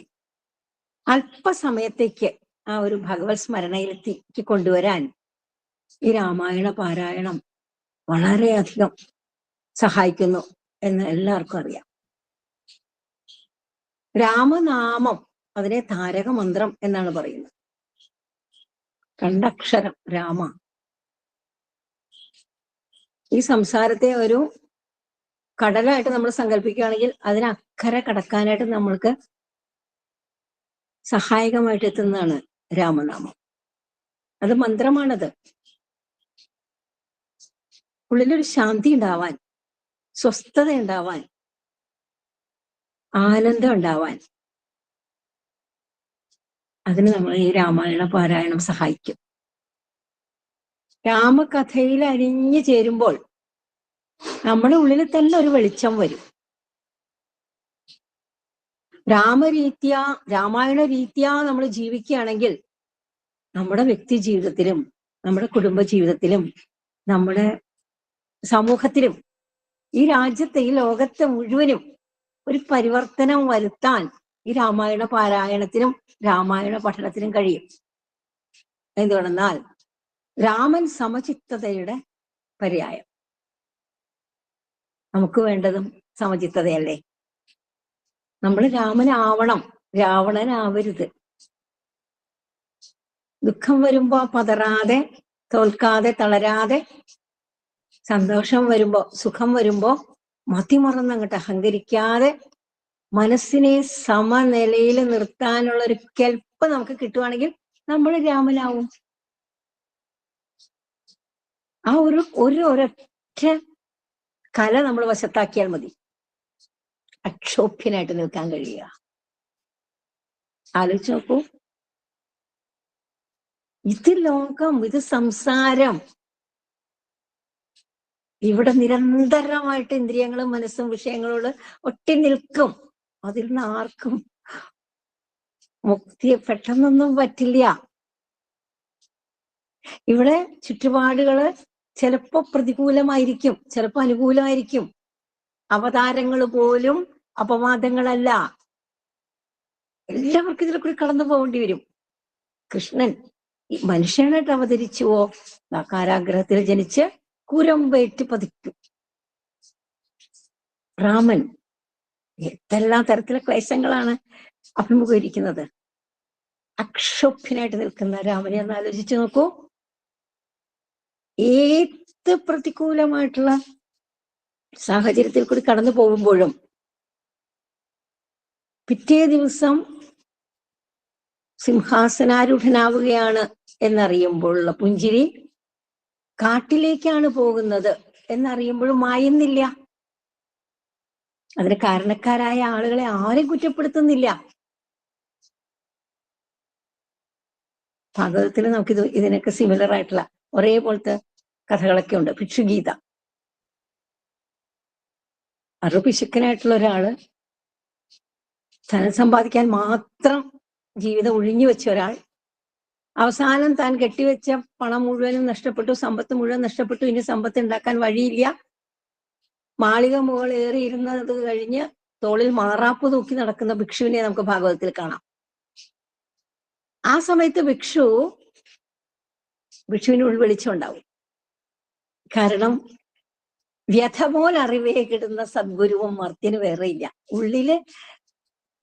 അല്പസമയത്തേക്ക് ആ ഒരു ഭഗവത് സ്മരണയിലെത്തിക്ക് കൊണ്ടുവരാൻ ഈ രാമായണ പാരായണം വളരെയധികം സഹായിക്കുന്നു എന്ന് എല്ലാവർക്കും അറിയാം. രാമനാമം, അതിനെ താരകമന്ത്രം എന്നാണ് പറയുന്നത്. രണ്ടക്ഷരം രാമ. ഈ സംസാരത്തെ ഒരു കടലായിട്ട് നമ്മൾ സങ്കല്പിക്കുകയാണെങ്കിൽ അതിനക്കരെ കടക്കാനായിട്ട് നമ്മൾക്ക് സഹായകമായിട്ട് എത്തുന്നതാണ് രാമനാമം. അത് മന്ത്രമാണത്. ഉള്ളിലൊരു ശാന്തി ഉണ്ടാവാൻ, സ്വസ്ഥത ഉണ്ടാവാൻ, ആനന്ദം ഉണ്ടാവാൻ അതിന് നമ്മൾ ഈ രാമായണ പാരായണം സഹായിക്കും. രാമകഥയിൽ അരിഞ്ഞു ചേരുമ്പോൾ നമ്മുടെ ഉള്ളിൽ തന്നെ ഒരു വെളിച്ചം വരും. രാമായണ രീതിയാ നമ്മൾ ജീവിക്കുകയാണെങ്കിൽ നമ്മുടെ വ്യക്തി ജീവിതത്തിലും നമ്മുടെ കുടുംബ ജീവിതത്തിലും നമ്മുടെ സമൂഹത്തിലും ഈ രാജ്യത്തെ ഈ ലോകത്തെ മുഴുവനും ഒരു പരിവർത്തനം വരുത്താൻ ഈ രാമായണ പാരായണത്തിനും രാമായണ പഠനത്തിനും കഴിയും. എന്തുകൊണ്ടെന്നാൽ രാമൻ സമചിത്തതയുടെ പര്യായം. നമുക്ക് വേണ്ടതും സമചിത്തതയല്ലേ? നമ്മൾ രാമനാവണം, രാവണനാവരുത്. ദുഃഖം വരുമ്പോ പതറാതെ, തോൽക്കാതെ, തളരാതെ, സന്തോഷം വരുമ്പോ, സുഖം വരുമ്പോ മതിമറന്നങ്ങോട്ട് അഹങ്കരിക്കാതെ മനസ്സിനെ സമനിലയിൽ നിർത്താനുള്ള ഒരു കെൽപ്പ് നമുക്ക് കിട്ടുവാണെങ്കിൽ നമ്മൾ രാമനാവും. ആ ഒരൊറ്റ കല നമ്മൾ വശത്താക്കിയാൽ മതി അക്ഷോഭ്യനായിട്ട് നിൽക്കാൻ കഴിയുക. ആലോചിച്ച് നോക്കൂ. ഇത് ലോകം, ഇത് സംസാരം. ഇവിടെ നിരന്തരമായിട്ട് ഇന്ദ്രിയങ്ങളും മനസ്സും വിഷയങ്ങളോട് ഒട്ടി നിൽക്കും. അതിൽ നിന്ന് ആർക്കും മുക്തി പെട്ടെന്നൊന്നും പറ്റില്ല. ഇവിടെ ചുറ്റുപാടുകള് ചിലപ്പോ പ്രതികൂലമായിരിക്കും, ചിലപ്പോ അനുകൂലമായിരിക്കും. അവതാരങ്ങൾ പോലും അപവാദങ്ങളല്ല. എല്ലാവർക്കും ഇതിൽ കൂടി കടന്നു പോകേണ്ടി വരും. കൃഷ്ണൻ മനുഷ്യനായിട്ട് അവതരിച്ചുവോ? കാരാഗ്രഹത്തിൽ ജനിച്ച് കുരമ്പേറ്റ് പതിക്കും. രാമൻ എന്തെല്ലാം തരത്തിലെ ക്ലേശങ്ങളാണ് അഭിമുഖീകരിക്കുന്നത്. അക്ഷോഭ്യനായിട്ട് നിൽക്കുന്ന രാമനെ ഒന്ന് ആലോചിച്ച് നോക്കൂ. ഏത് പ്രതികൂലമായിട്ടുള്ള സാഹചര്യത്തിൽ കൂടി കടന്നു പോകുമ്പോഴും പിറ്റേ ദിവസം സിംഹാസനാരൂഢനാവുകയാണ് എന്നറിയുമ്പോഴുള്ള പുഞ്ചിരി, കാട്ടിലേക്കാണ് പോകുന്നത് എന്നറിയുമ്പോഴും മായുന്നില്ല. അതിന് കാരണക്കാരായ ആളുകളെ ആരും കുറ്റപ്പെടുത്തുന്നില്ല. ഭാഗവതത്തിൽ നമുക്കിത് ഇതിനൊക്കെ സിമിലർ ആയിട്ടുള്ള ഒരേപോലത്തെ കഥകളൊക്കെ ഉണ്ട്. ഭിക്ഷുഗീത. പിശുക്കനായിട്ടുള്ള ഒരാള്, ധനം സമ്പാദിക്കാൻ മാത്രം ജീവിതം ഒഴിഞ്ഞു വെച്ച ഒരാൾ, അവസാനം താൻ കെട്ടിവെച്ച പണം മുഴുവനും നഷ്ടപ്പെട്ടു, സമ്പത്ത് മുഴുവൻ നഷ്ടപ്പെട്ടു. ഇനി സമ്പത്ത് ഉണ്ടാക്കാൻ വഴിയില്ല. മാളിക മുകളേറിയിരുന്നത് കഴിഞ്ഞ് തോളിൽ മാറാപ്പ് തൂക്കി നടക്കുന്ന ഭിക്ഷുവിനെ നമുക്ക് ഭാഗവതത്തിൽ കാണാം. ആ സമയത്ത് ഭിക്ഷുവിന് ഉൾവെളിച്ചം ഉണ്ടാവും. കാരണം വ്യഥ പോലെ അറിവേ കിടുന്ന സദ്ഗുരുവും മർത്യന് വേറെ ഇല്ല. ഉള്ളില്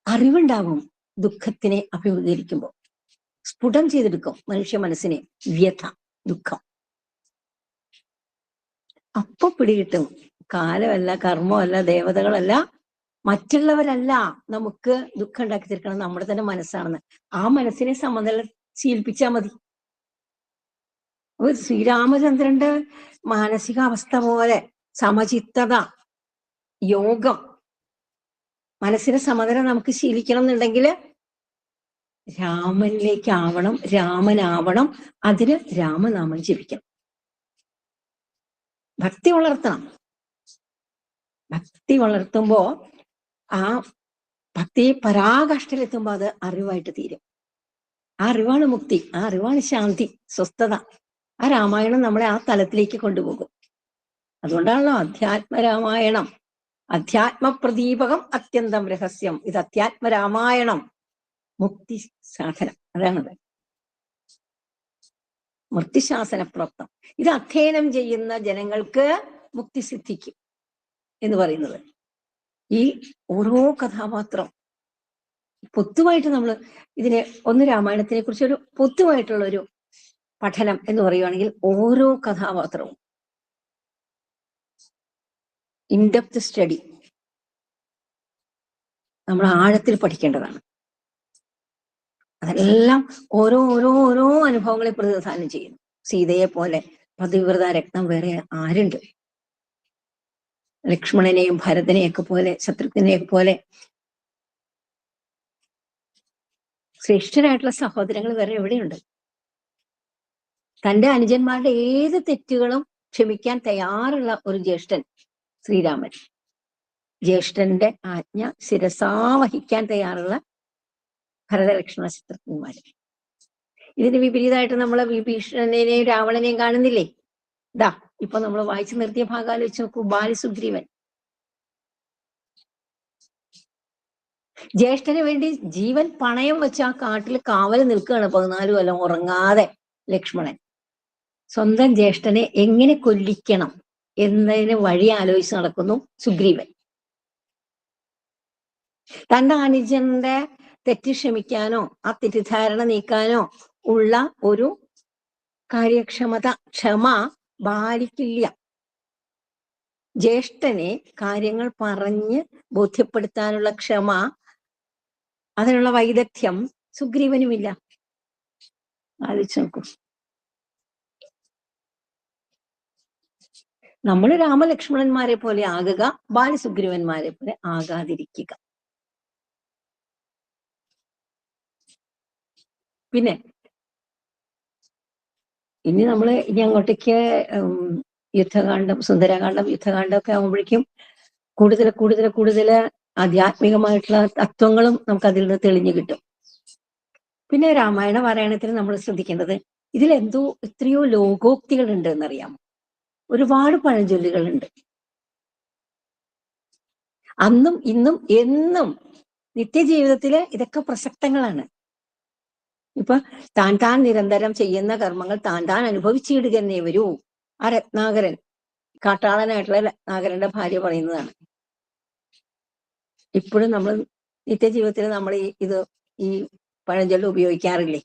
അറിവുണ്ടാകും. ദുഃഖത്തിനെ അഭിമുഖീകരിക്കുമ്പോൾ സ്ഫുടം ചെയ്തെടുക്കും മനുഷ്യ മനസ്സിനെ. വ്യഥ, ദുഃഖം അപ്പൊ പിടികിട്ടും. കാലമല്ല, കർമ്മമല്ല, ദേവതകളല്ല, മറ്റുള്ളവരല്ല നമുക്ക് ദുഃഖം ഉണ്ടാക്കി തീർക്കണം, നമ്മുടെ തന്നെ മനസ്സാണെന്ന്. ആ മനസ്സിനെ സമനില ശീലിപ്പിച്ചാൽ മതി. ശ്രീരാമചന്ദ്രന്റെ മാനസികാവസ്ഥ പോലെ സമചിത്തത, യോഗം, മനസ്സിന്റെ സമനില നമുക്ക് ശീലിക്കണം എന്നുണ്ടെങ്കിൽ രാമനിലേക്കാവണം, രാമനാവണം. അതിന് രാമനാമം ജപിക്കണം. ഭക്തി വളർത്തണം. ഭക്തി വളർത്തുമ്പോ ആ ഭക്തി പരാകാഷ്ഠയിലെത്തുമ്പോ അത് അറിവായിട്ട് തീരും. ആ അറിവാണ് മുക്തി, ആ അറിവാണ് ശാന്തി, സ്വസ്ഥത. ആ രാമായണം നമ്മളെ ആ തലത്തിലേക്ക് കൊണ്ടുപോകും. അതുകൊണ്ടാണല്ലോ അധ്യാത്മരാമായണം, അധ്യാത്മപ്രദീപകം അത്യന്തം രഹസ്യം. ഇത് അധ്യാത്മരാമായണം, മുക്തി സാധനം. അതാണത്, മൃത്യുശാസനപ്രാപ്തം. ഇത് അധ്യയനം ചെയ്യുന്ന ജനങ്ങൾക്ക് മുക്തി സിദ്ധിക്കും എന്ന് പറയുന്നത്. ഈ ഓരോ കഥാപാത്രം പൊതുവായിട്ട് നമ്മൾ ഇതിനെ രാമായണത്തിനെ കുറിച്ച് ഒരു പൊതുവായിട്ടുള്ള ഒരു പഠനം എന്ന് പറയുകയാണെങ്കിൽ ഓരോ കഥാപാത്രവും ഇൻഡെപ്ത് സ്റ്റഡി നമ്മൾ ആഴത്തിൽ പഠിക്കേണ്ടതാണ്. അതെല്ലാം ഓരോ ഓരോ ഓരോ അനുഭവങ്ങളെ പ്രതിനിധാനം ചെയ്യുന്നു. സീതയെ പോലെ പതിവ്രത രത്നം വേറെ ആരുണ്ട്? ലക്ഷ്മണനെയും ഭരതനെയൊക്കെ പോലെ, ശത്രുഘ്നെയൊക്കെ പോലെ ശ്രേഷ്ഠരായിട്ടുള്ള സഹോദരങ്ങൾ വേറെ എവിടെയുണ്ട്? തന്റെ അനുജന്മാരുടെ ഏത് തെറ്റുകളും ക്ഷമിക്കാൻ തയ്യാറുള്ള ഒരു ജ്യേഷ്ഠൻ ശ്രീരാമൻ. ജ്യേഷ്ഠന്റെ ആജ്ഞ ശിരസാ വഹിക്കാൻ തയ്യാറുള്ള ഭരതലക്ഷ്മണ ശത്രുഘ്നന്മാര്. ഇതിന് വിപരീതമായിട്ട് നമ്മളെ വിഭീഷണനെയും രാവണനെയും കാണുന്നില്ലേ? ഇതാ ഇപ്പൊ നമ്മൾ വായിച്ചു നിർത്തിയ ഭാഗം ആലോചിച്ച് നോക്കൂ. ബാലിസുഗ്രീവൻ ജ്യേഷ്ഠന് വേണ്ടി ജീവൻ പണയം വെച്ച് ആ കാട്ടിൽ കാവൽ നിൽക്കുകയാണ് 14 കൊല്ലം ഉറങ്ങാതെ ലക്ഷ്മണൻ. സ്വന്തം ജ്യേഷ്ഠനെ എങ്ങനെ കൊല്ലിക്കണം എന്നതിന് വഴി ആലോചിച്ച് നടക്കുന്നു സുഗ്രീവൻ. തന്റെ അനുജന്റെ തെറ്റ് ക്ഷമിക്കാനോ ആ തെറ്റിദ്ധാരണ നീക്കാനോ ഉള്ള ഒരു ക്ഷമ ബാലിക്കില്ല. ജ്യേഷ്ഠനെ കാര്യങ്ങൾ പറഞ്ഞ് ബോധ്യപ്പെടുത്താനുള്ള ക്ഷമ, അതിനുള്ള വൈദഗ്ധ്യം സുഗ്രീവനുമില്ല. ആലോചിച്ച് നോക്കൂ. നമ്മൾ രാമലക്ഷ്മണന്മാരെ പോലെ ആകുക, ബാലസുഗ്രീവന്മാരെ പോലെ ആകാതിരിക്കുക. പിന്നെ ഇനി അങ്ങോട്ടേക്ക് യുദ്ധകാന്ഡം, സുന്ദരകാന്ഡം, യുദ്ധകാന്ഡം ഒക്കെ ആകുമ്പോഴേക്കും കൂടുതൽ ആധ്യാത്മികമായിട്ടുള്ള തത്വങ്ങളും നമുക്ക് അതിൽ നിന്ന് തെളിഞ്ഞു കിട്ടും. പിന്നെ രാമായണ പാരായണത്തിന് നമ്മൾ ശ്രദ്ധിക്കേണ്ടത് എത്രയോ ലോകോക്തികൾ ഉണ്ട് എന്നറിയാമോ? ഒരുപാട് പഴഞ്ചൊല്ലുകളുണ്ട്. അന്നും ഇന്നും എന്നും നിത്യജീവിതത്തില് ഇതൊക്കെ പ്രസക്തങ്ങളാണ്. ഇപ്പൊ താൻ നിരന്തരം ചെയ്യുന്ന കർമ്മങ്ങൾ താൻ അനുഭവിച്ചിടുക തന്നെ വരൂ. ആ രത്നാകരൻ, കാട്ടാളനായിട്ടുള്ള രത്നാകരന്റെ ഭാര്യ പറയുന്നതാണ്. ഇപ്പോഴും നമ്മൾ നിത്യജീവിതത്തിൽ നമ്മൾ ഈ പഴഞ്ചൊല്ല് ഉപയോഗിക്കാറില്ലേ?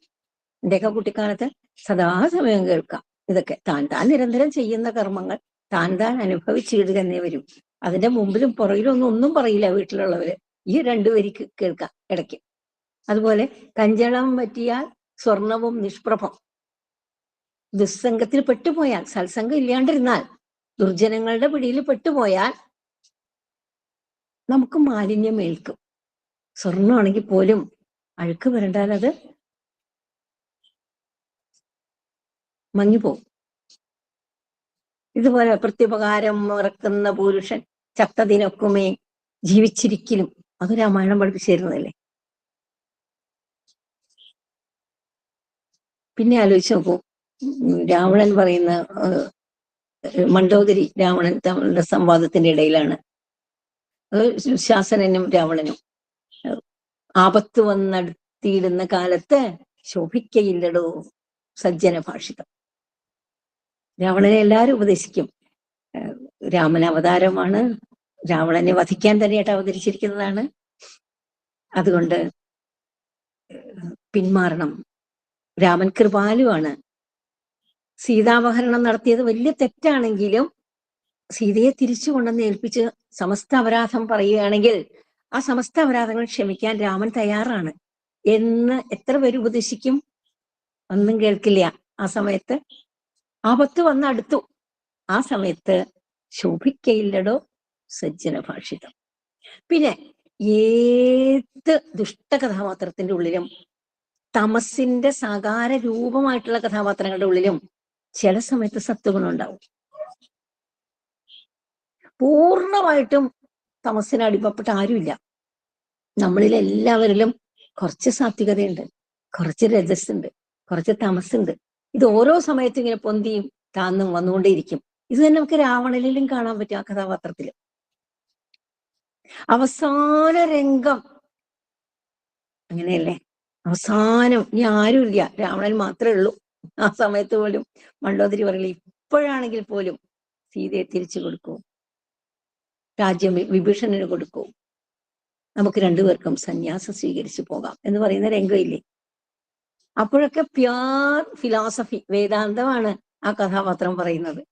എന്റെയൊക്കെ കുട്ടിക്കാലത്ത് സദാസമയം കേൾക്കാം ഇതൊക്കെ. താൻ നിരന്തരം ചെയ്യുന്ന കർമ്മങ്ങൾ താൻ അനുഭവിച്ചിടുക തന്നെ വരും. അതിന്റെ മുമ്പിലും പുറകിലും ഒന്നും പറയില്ല വീട്ടിലുള്ളവര്. ഈ 2 വരിക്ക് കേൾക്കാം ഇടയ്ക്ക്. അതുപോലെ കഞ്ചളം പറ്റിയാൽ സ്വർണവും നിഷ്പ്രഭം. ദുസ്സംഗത്തിൽ പെട്ടുപോയാൽ, സത്സംഗം ഇല്ലാണ്ടിരുന്നാൽ, ദുർജനങ്ങളുടെ പിടിയിൽ പെട്ടുപോയാൽ നമുക്ക് മാലിന്യം ഏൽക്കും. സ്വർണ്ണമാണെങ്കിൽ പോലും അഴുക്ക് വരണ്ടാൽ അത് മങ്ങിപ്പോവും. ഇതുപോലെ പ്രത്യുപകാരം മറക്കുന്ന പുരുഷൻ ചത്തതിനൊക്കുമേ ജീവിച്ചിരിക്കലും, അത് രാമായണം പഠിപ്പിച്ചിരുന്നതല്ലേ. പിന്നെ ആലോചിച്ച് നോക്കൂ, രാവണൻ പറയുന്ന മണ്ഡോദരി രാവണൻ തമ്മിലുള്ള സംവാദത്തിന്റെ ഇടയിലാണ് ശാസനനും രാവണനും ആപത്ത് വന്നടുത്തിയിടുന്ന കാലത്ത് ശോഭിക്കയില്ലടോ സജ്ജന ഭാഷിതം. രാവണനെ എല്ലാവരും ഉപദേശിക്കും. രാമൻ അവതാരമാണ്, രാവണനെ വധിക്കാൻ തന്നെയായിട്ട് അവതരിച്ചിരിക്കുന്നതാണ്, അതുകൊണ്ട് പിന്മാറണം. രാമൻ കൃപാലുവാണ്. സീതാപഹരണം നടത്തിയത് വലിയ തെറ്റാണെങ്കിലും സീതയെ തിരിച്ചു കൊണ്ടുവന്ന് ഏൽപ്പിച്ച് സമസ്ത അപരാധം പറയുകയാണെങ്കിൽ ആ സമസ്ത അപരാധങ്ങൾ ക്ഷമിക്കാൻ രാമൻ തയ്യാറാണ് എന്ന് എത്ര പേര് ഉപദേശിക്കും? ഒന്നും കേൾക്കില്ല. ആ സമയത്ത് ആപത്ത് വന്നടുത്തു. ആ സമയത്ത് ശോഭിക്കയില്ലടോ സജ്ജന ഭാഷിതം. പിന്നെ ഏത് ദുഷ്ടകഥാപാത്രത്തിന്റെ ഉള്ളിലും, തമസിന്റെ സാകാര രൂപമായിട്ടുള്ള കഥാപാത്രങ്ങളുടെ ഉള്ളിലും ചില സമയത്ത് സത്വഗുണം ഉണ്ടാവും. പൂർണ്ണമായിട്ടും തമസിന് അടിമപ്പെട്ട ആരുമില്ല. നമ്മളിൽ എല്ലാവരിലും കുറച്ച് സാത്വികതയുണ്ട്, കുറച്ച് രജസ്സുണ്ട്, കുറച്ച് തമസുണ്ട്. ഇത് ഓരോ സമയത്തും ഇങ്ങനെ പൊന്തിയും താന്നും വന്നുകൊണ്ടേയിരിക്കും. ഇത് തന്നെ നമുക്ക് രാവണനിലും കാണാൻ പറ്റും. ആ കഥാപാത്രത്തില് അവസാന രംഗം അങ്ങനെയല്ലേ? അവസാനം ഇനി ആരുമില്ല, രാവണൻ മാത്രമേ ഉള്ളൂ. ആ സമയത്ത് പോലും മണ്ഡോദരി പറയില്ല, ഇപ്പോഴാണെങ്കിൽ പോലും സീതയെ തിരിച്ചു കൊടുക്കൂ, രാജ്യം വിഭീഷണന് കൊടുക്കൂ, നമുക്ക് 2 പേർക്കും സന്യാസം സ്വീകരിച്ചു പോകാം എന്ന് പറയുന്ന രംഗമില്ലേ? അപ്പോഴൊക്കെ പ്യുവർ ഫിലോസഫി, വേദാന്തമാണ് ആ കഥാപാത്രം പറയുന്നത്.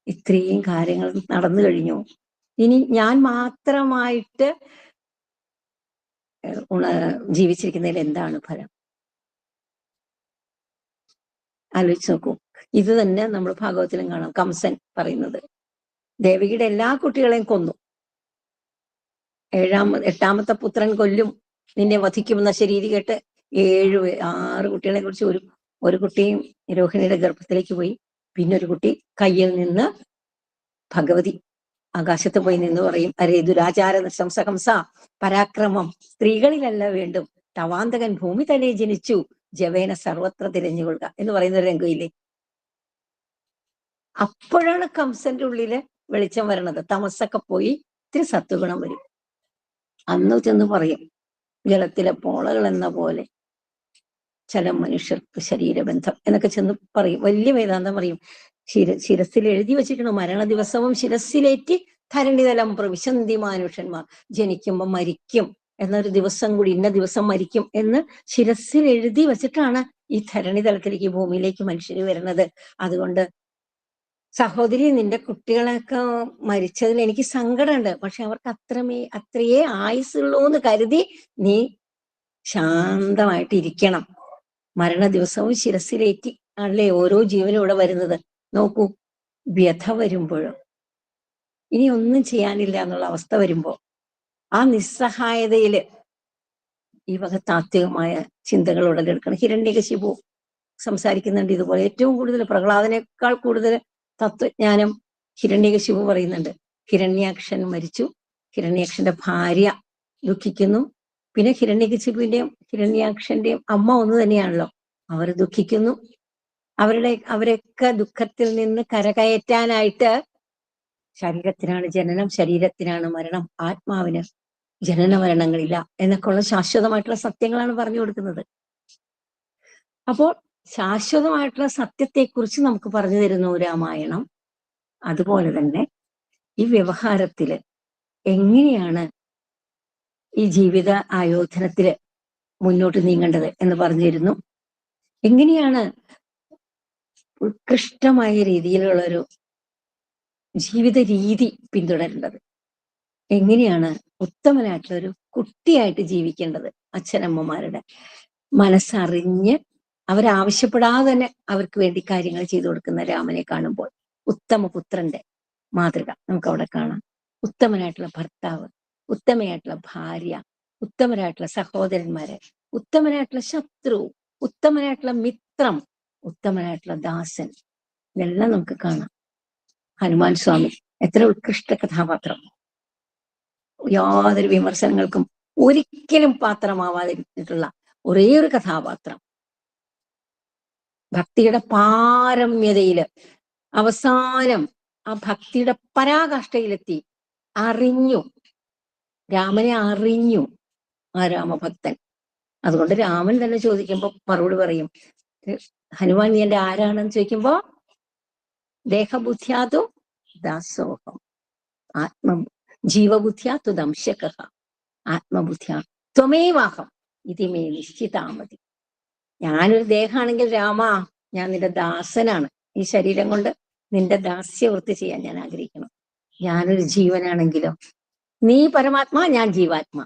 ഇത്രയും കാര്യങ്ങൾ നടന്നു കഴിഞ്ഞു. ഇനി ഞാൻ മാത്രമായിട്ട് ജീവിച്ചിരിക്കുന്നതിൽ എന്താണ് ഫലം? ആലോചിച്ച് നോക്കൂ. ഇത് തന്നെ നമ്മൾ ഭാഗവതത്തിലും കാണാം. കംസൻ പറയുന്നത് ദേവകിയുടെ എല്ലാ കുട്ടികളെയും കൊന്നു. എട്ടാമത്തെ പുത്രൻ കൊല്ലും, നിന്നെ വധിക്കുമെന്ന ശരീരി കേട്ട് 6 കുട്ടികളെ കുറിച്ച് ഒരു കുട്ടിയും രോഹിണിയുടെ ഗർഭത്തിലേക്ക് പോയി. പിന്നെ ഒരു കുട്ടി കയ്യിൽ നിന്ന് ഭഗവതി ആകാശത്ത് പോയി നിന്ന് പറയും, അരേ ദുരാചാര നൃശംസകംസ പരാക്രമം സ്ത്രീകളിലല്ല വേണ്ടും, തവാന്തകൻ ഭൂമി തന്നെ ജനിച്ചു, ജവേന സർവത്ര തിരഞ്ഞുകൊള്ളുക എന്ന് പറയുന്ന ഒരു രംഗമില്ലേ? അപ്പോഴാണ് കംസന്റെ ഉള്ളില് വെളിച്ചം വരണത്. തമസ്സൊക്കെ പോയി ഇത്തിരി സത്വഗുണം വരും. അന്ന് ചെന്ന് പറയും, ജലത്തിലെ പോളകൾ എന്ന പോലെ ചില മനുഷ്യർക്ക് ശരീരബന്ധം എന്നൊക്കെ ചെന്ന് പറയും. വലിയ വേദാന്തം പറയും. ശിരസിൽ എഴുതി വെച്ചിട്ടുണ്ട്, മരണ ദിവസവും ശിരസിലേറ്റി ധരണിതലം പ്രവിശന്തി മാനുഷന്മാർ. ജനിക്കുമ്പോൾ മരിക്കും എന്നൊരു ദിവസം കൂടി, ഇന്ന ദിവസം മരിക്കും എന്ന് ശിരസിൽ എഴുതി വെച്ചിട്ടാണ് ഈ ധരണിതലത്തിലേക്ക്, ഭൂമിയിലേക്ക് മനുഷ്യര് വരുന്നത്. അതുകൊണ്ട് സഹോദരി, നിന്റെ കുട്ടികളൊക്കെ മരിച്ചതിൽ എനിക്ക് സങ്കടമുണ്ട്. പക്ഷെ അവർക്ക് അത്രയേ ആയുസുള്ളൂ എന്ന് കരുതി നീ ശാന്തമായിട്ടിരിക്കണം. മരണ ദിവസവും ശിരസിലേറ്റി അല്ലേ ഓരോ ജീവനും ഇവിടെ വരുന്നത്. നോക്കൂ, വ്യഥ വരുമ്പോഴും ഇനി ഒന്നും ചെയ്യാനില്ല എന്നുള്ള അവസ്ഥ വരുമ്പോ ആ നിസ്സഹായതയില് ഈ വക താത്വികമായ ചിന്തകൾ ഉടലെടുക്കണം. ഹിരണ്യകശിപു സംസാരിക്കുന്നുണ്ട് ഇതുപോലെ. ഏറ്റവും കൂടുതൽ, പ്രഹ്ലാദനേക്കാൾ കൂടുതൽ തത്വജ്ഞാനം ഹിരണ്യകശിപു പറയുന്നുണ്ട്. ഹിരണ്യാക്ഷൻ മരിച്ചു, ഹിരണ്യാക്ഷന്റെ ഭാര്യ ദുഃഖിക്കുന്നു. പിന്നെ ഹിരണ്യകശിപുവിന്റെയും ഹിരണ്യാക്ഷന്റെയും അമ്മ ഒന്ന് തന്നെയാണല്ലോ. അവർ ദുഃഖിക്കുന്നു. അവരൊക്കെ ദുഃഖത്തിൽ നിന്ന് കരകയറ്റാനായിട്ട് ശരീരത്തിനാണ് ജനനം, ശരീരത്തിനാണ് മരണം, ആത്മാവിന് ജനന മരണങ്ങളില്ല എന്നൊക്കെയുള്ള ശാശ്വതമായിട്ടുള്ള സത്യങ്ങളാണ് പറഞ്ഞു കൊടുക്കുന്നത്. അപ്പോൾ ശാശ്വതമായിട്ടുള്ള സത്യത്തെക്കുറിച്ച് നമുക്ക് പറഞ്ഞു തരുന്നു രാമായണം. അതുപോലെ തന്നെ ഈ വ്യവഹാരത്തില് എങ്ങനെയാണ് ഈ ജീവിത ആയോധനത്തില് മുന്നോട്ട് നീങ്ങേണ്ടത് എന്ന് പറഞ്ഞിരുന്നു. എങ്ങനെയാണ് ഉത്കൃഷ്ടമായ രീതിയിലുള്ളൊരു ജീവിത രീതി പിന്തുടരേണ്ടത്, എങ്ങനെയാണ് ഉത്തമനായിട്ടുള്ളൊരു കുട്ടിയായിട്ട് ജീവിക്കേണ്ടത്, അച്ഛനമ്മമാരുടെ മനസ്സറിഞ്ഞ് അവരാവശ്യപ്പെടാതെ തന്നെ അവർക്ക് വേണ്ടി കാര്യങ്ങൾ ചെയ്തു കൊടുക്കുന്ന രാമനെ കാണുമ്പോൾ ഉത്തമ പുത്രന്റെ മാതൃക നമുക്ക് അവിടെ കാണാം. ഉത്തമനായിട്ടുള്ള ഭർത്താവ്, ഉത്തമയായിട്ടുള്ള ഭാര്യ, ഉത്തമരായിട്ടുള്ള സഹോദരന്മാര്, ഉത്തമനായിട്ടുള്ള ശത്രു, ഉത്തമനായിട്ടുള്ള മിത്രം, ഉത്തമനായിട്ടുള്ള ദാസൻ, ഇതെല്ലാം നമുക്ക് കാണാം. ഹനുമാൻ സ്വാമി എത്ര ഉത്കൃഷ്ട കഥാപാത്രം. യാതൊരു വിമർശനങ്ങൾക്കും ഒരിക്കലും പാത്രമാവാതിരുന്നിട്ടുള്ള ഒരേ ഒരു കഥാപാത്രം. ഭക്തിയുടെ പാരമ്യതയില് അവസാനം ആ ഭക്തിയുടെ പരാകാഷ്ഠയിലെത്തി അറിഞ്ഞു, രാമനെ അറിഞ്ഞു ആ രാമഭക്തൻ. അതുകൊണ്ട് രാമൻ തന്നെ ചോദിക്കുമ്പോ മറുപടി പറയും, ഹനുമാൻ നീ എന്റെ ആരാണെന്ന് ചോദിക്കുമ്പോ ദേഹബുദ്ധ്യാതു ദാസോഹം, ജീവബുദ്ധ്യാതു ദംശക, ആത്മബുദ്ധ്യാ ത്വമേവാഹം ഇതിമേ നിശ്ചിതാമതി. ഞാനൊരു ദേഹമാണെങ്കിൽ രാമ, ഞാൻ നിന്റെ ദാസനാണ്. ഈ ശരീരം കൊണ്ട് നിന്റെ ദാസ്യവൃത്തി ചെയ്യാൻ ഞാൻ ആഗ്രഹിക്കണം. ഞാനൊരു ജീവനാണെങ്കിലോ നീ പരമാത്മാ, ഞാൻ ജീവാത്മാ.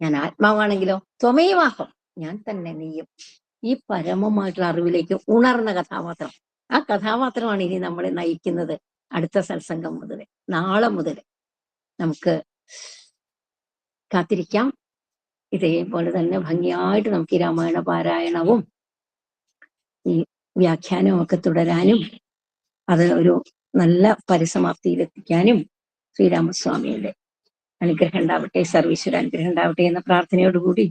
ഞാൻ ആത്മാവാണെങ്കിലോ ത്വമേവാഹം, ഞാൻ തന്നെ നീയും. ഈ പരമമായിട്ടുള്ള അറിവിലേക്ക് ഉണർന്ന കഥാപാത്രം, ആ കഥാപാത്രമാണ് ഇനി നമ്മളെ നയിക്കുന്നത്. അടുത്ത സത്സംഗം മുതൽ, നാളെ മുതൽ നമുക്ക് കാത്തിരിക്കാം. ഇതേപോലെ തന്നെ ഭംഗിയായിട്ട് നമുക്ക് ഈ രാമായണ പാരായണവും ഈ വ്യാഖ്യാനവും ഒക്കെ തുടരാനും അത് ഒരു നല്ല പരിസമാപ്തിയിലെത്തിക്കാനും ശ്രീരാമസ്വാമിയുടെ അനുഗ്രഹം ഉണ്ടാവട്ടെ, സർവീശ്വര അനുഗ്രഹം ഉണ്ടാവട്ടെ എന്ന പ്രാർത്ഥനയോടുകൂടി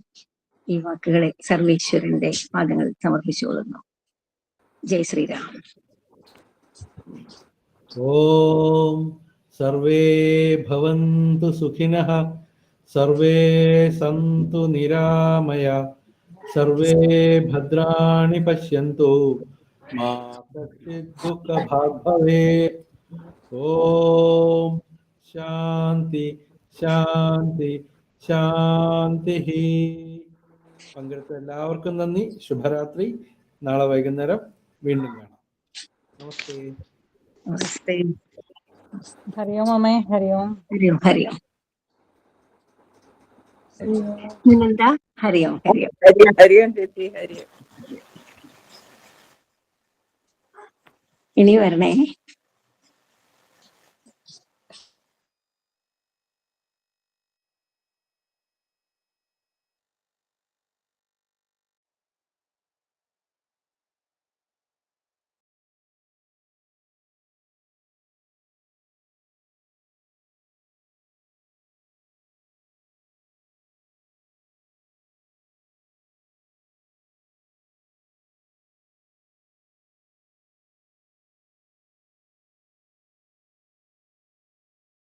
ഈ വാക്കുകളെ സർവീശ്വരന്റെ പാദങ്ങളിൽ സമർപ്പിച്ചുകൊള്ളുന്നു. ജയ് ശ്രീരാം. ഓം സർവേ ഭവന്തു സുഖിനഃ, സർവേ സന്തു നിരാമയ, സർവേ ഭദ്രാണി പശ്യന്തു, മാ കശ്ചിത് ദുഃഖഭാഗ് ഭവേത്. ഓം ശാന്തി ശാന്തി ശാന്തി. പങ്കെടുത്ത എല്ലാവർക്കും നന്ദി. ശുഭരാത്രി. നാളെ വൈകുന്നേരം വീണ്ടും കാണാം. നമസ്തേ. നമസ്തേ. ഹരി ഓം അമ്മേ. ഹരി ഓം. ഹരി ഓം. ഹരി ഓം. പിന്നെന്താ? ഹരിയോം ഹരിയോം. ഹരിയോം ചേച്ചി, ഹരിയോം. ഇനി വരണേ.